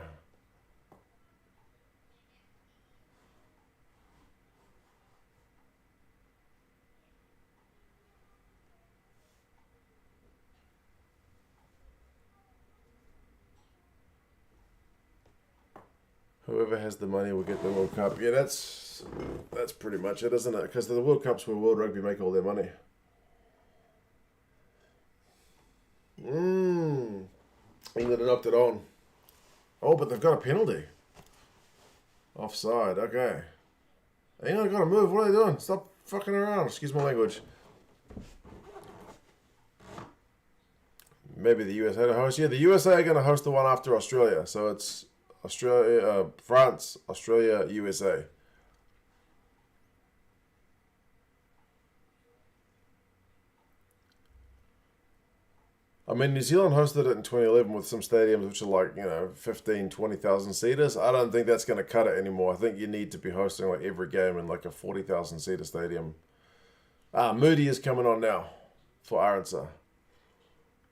Whoever has the money will get the World Cup. Yeah, that's pretty much it, isn't it? Because the World Cup's where World Rugby make all their money. England have knocked it on. Oh, but they've got a penalty. Offside, okay. England got to move. What are they doing? Stop fucking around. Excuse my language. Maybe the USA to host. Yeah, the USA are going to host the one after Australia. So it's Australia, France, Australia, USA. I mean, New Zealand hosted it in 2011 with some stadiums which are like, 15, 20,000 seaters. I don't think that's going to cut it anymore. I think you need to be hosting like every game in like a 40,000 seater stadium. Moody is coming on now for Aransa.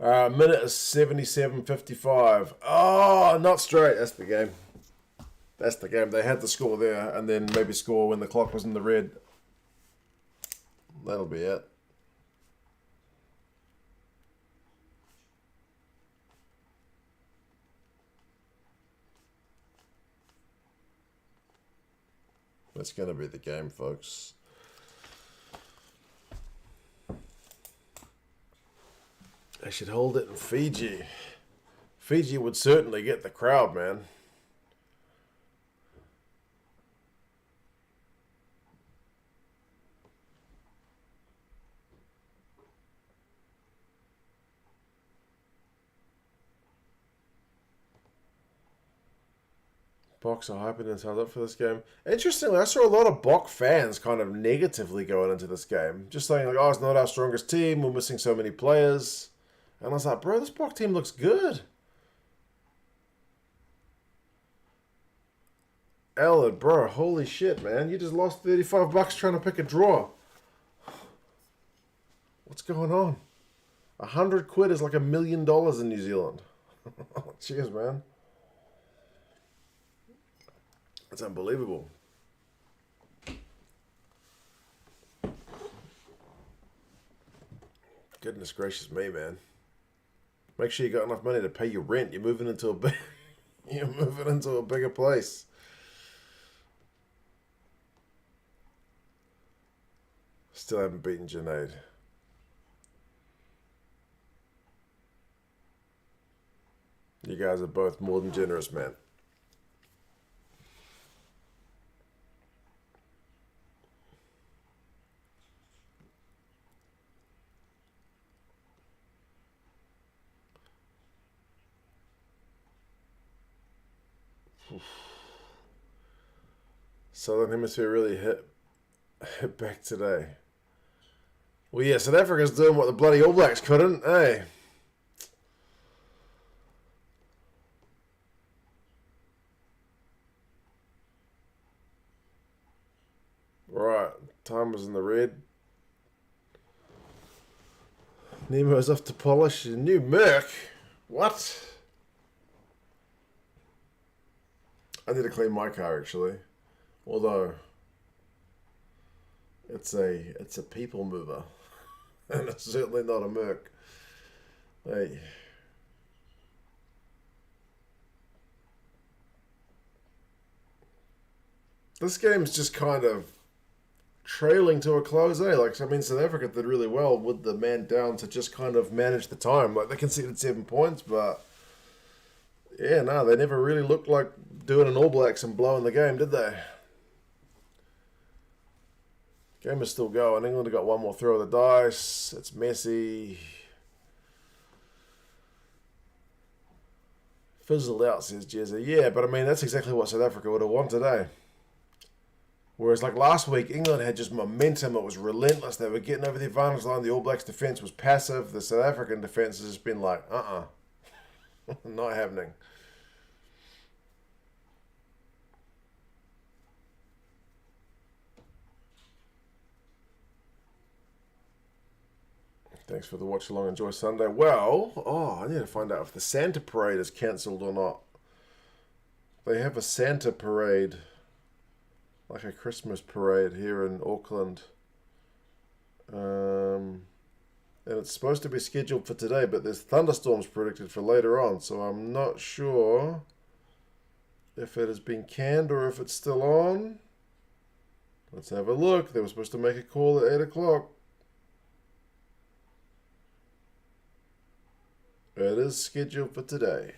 Minute is 77:55. Oh, not straight. That's the game. That's the game. They had the score there and then maybe score when the clock was in the red. That'll be it. That's going to be the game, folks. They should hold it in Fiji. Fiji would certainly get the crowd, man. Boks are hyping themselves up for this game. Interestingly, I saw a lot of Bok fans kind of negatively going into this game. Just saying, like, oh, it's not our strongest team. We're missing so many players. And I was like, bro, this Bok team looks good. Ellen, bro, holy shit, man. You just lost $35 trying to pick a draw. What's going on? 100 quid is like $1 million in New Zealand. Cheers, man. That's unbelievable. Goodness gracious me, man. Make sure you got enough money to pay your rent. You're moving into a bigger place. Still haven't beaten Junaid. You guys are both more than generous, man. Southern Hemisphere really hit back today. Well, yeah, South Africa's doing what the bloody All Blacks couldn't, eh? Right, time was in the red. Nemo's off to polish a new Merc. What? I need to clean my car, actually. Although it's a people mover, and it's certainly not a Merc. Hey, this game's just kind of trailing to a close, eh? Like, I mean, South Africa did really well with the man down to just kind of manage the time. Like, they conceded 7 points, but yeah, no, they never really looked like doing an All Blacks and blowing the game, did they? Game is still going. England have got one more throw of the dice. It's messy. Fizzled out, says Jezza. Yeah, but I mean, that's exactly what South Africa would have wanted, eh? Whereas, like last week, England had just momentum. It was relentless. They were getting over the advantage line. The All Blacks' defence was passive. The South African defence has just been like, not happening. Thanks for the watch along. Enjoy Sunday. Well, I need to find out if the Santa Parade is cancelled or not. They have a Santa Parade, like a Christmas parade here in Auckland. And it's supposed to be scheduled for today, but there's thunderstorms predicted for later on, so I'm not sure if it has been canned or if it's still on. Let's have a look. They were supposed to make a call at 8 o'clock. It is scheduled for today.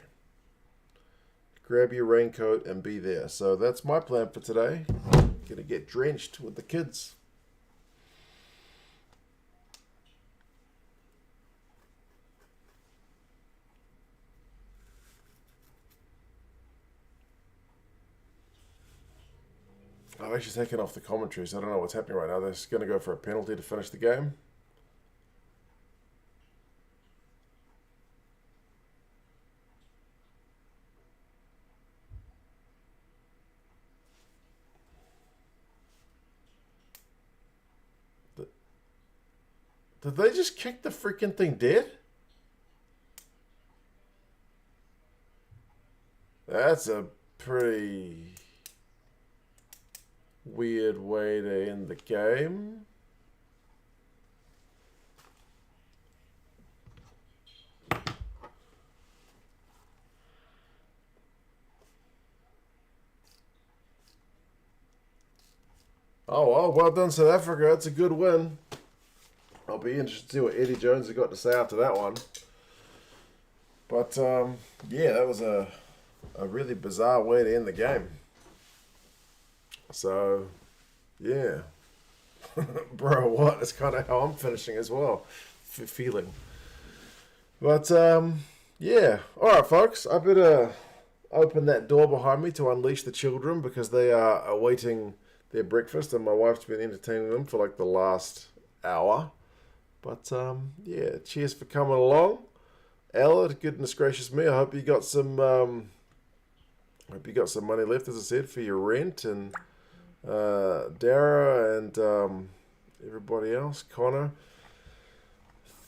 Grab your raincoat and be there. So that's my plan for today. Gonna get drenched with the kids. I'm actually taking off the commentary, so I don't know what's happening right now. They're just going to go for a penalty to finish the game. Did they just kick the freaking thing dead? That's a pretty weird way to end the game. Oh, well done, South Africa. That's a good win. I'll be interested to see what Eddie Jones has got to say after that one. But, yeah, that was a really bizarre way to end the game. So, yeah. Bro, what? That's kind of how I'm finishing as well. Feeling. But, yeah. Alright, folks. I better open that door behind me to unleash the children because they are awaiting their breakfast and my wife's been entertaining them for like the last hour. But, yeah, cheers for coming along. Ella, goodness gracious me, I hope you got some money left, as I said, for your rent, and Dara and everybody else, Connor.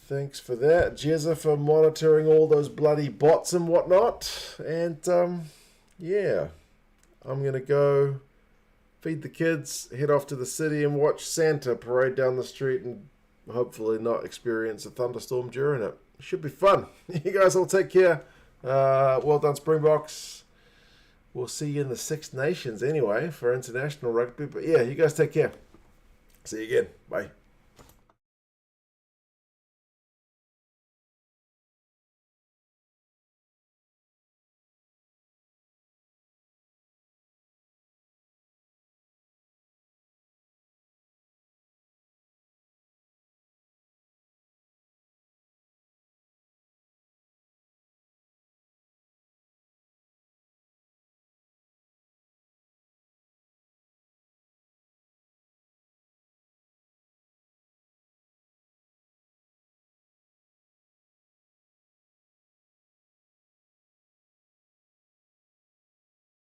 Thanks for that. Jezza for monitoring all those bloody bots and whatnot. And, yeah, I'm going to go feed the kids, head off to the city and watch Santa parade down the street and hopefully not experience a thunderstorm during it. Should be fun. You guys all take care. Well done, Springboks. We'll see you in the Six Nations anyway for international rugby. But yeah, you guys take care. See you again. Bye.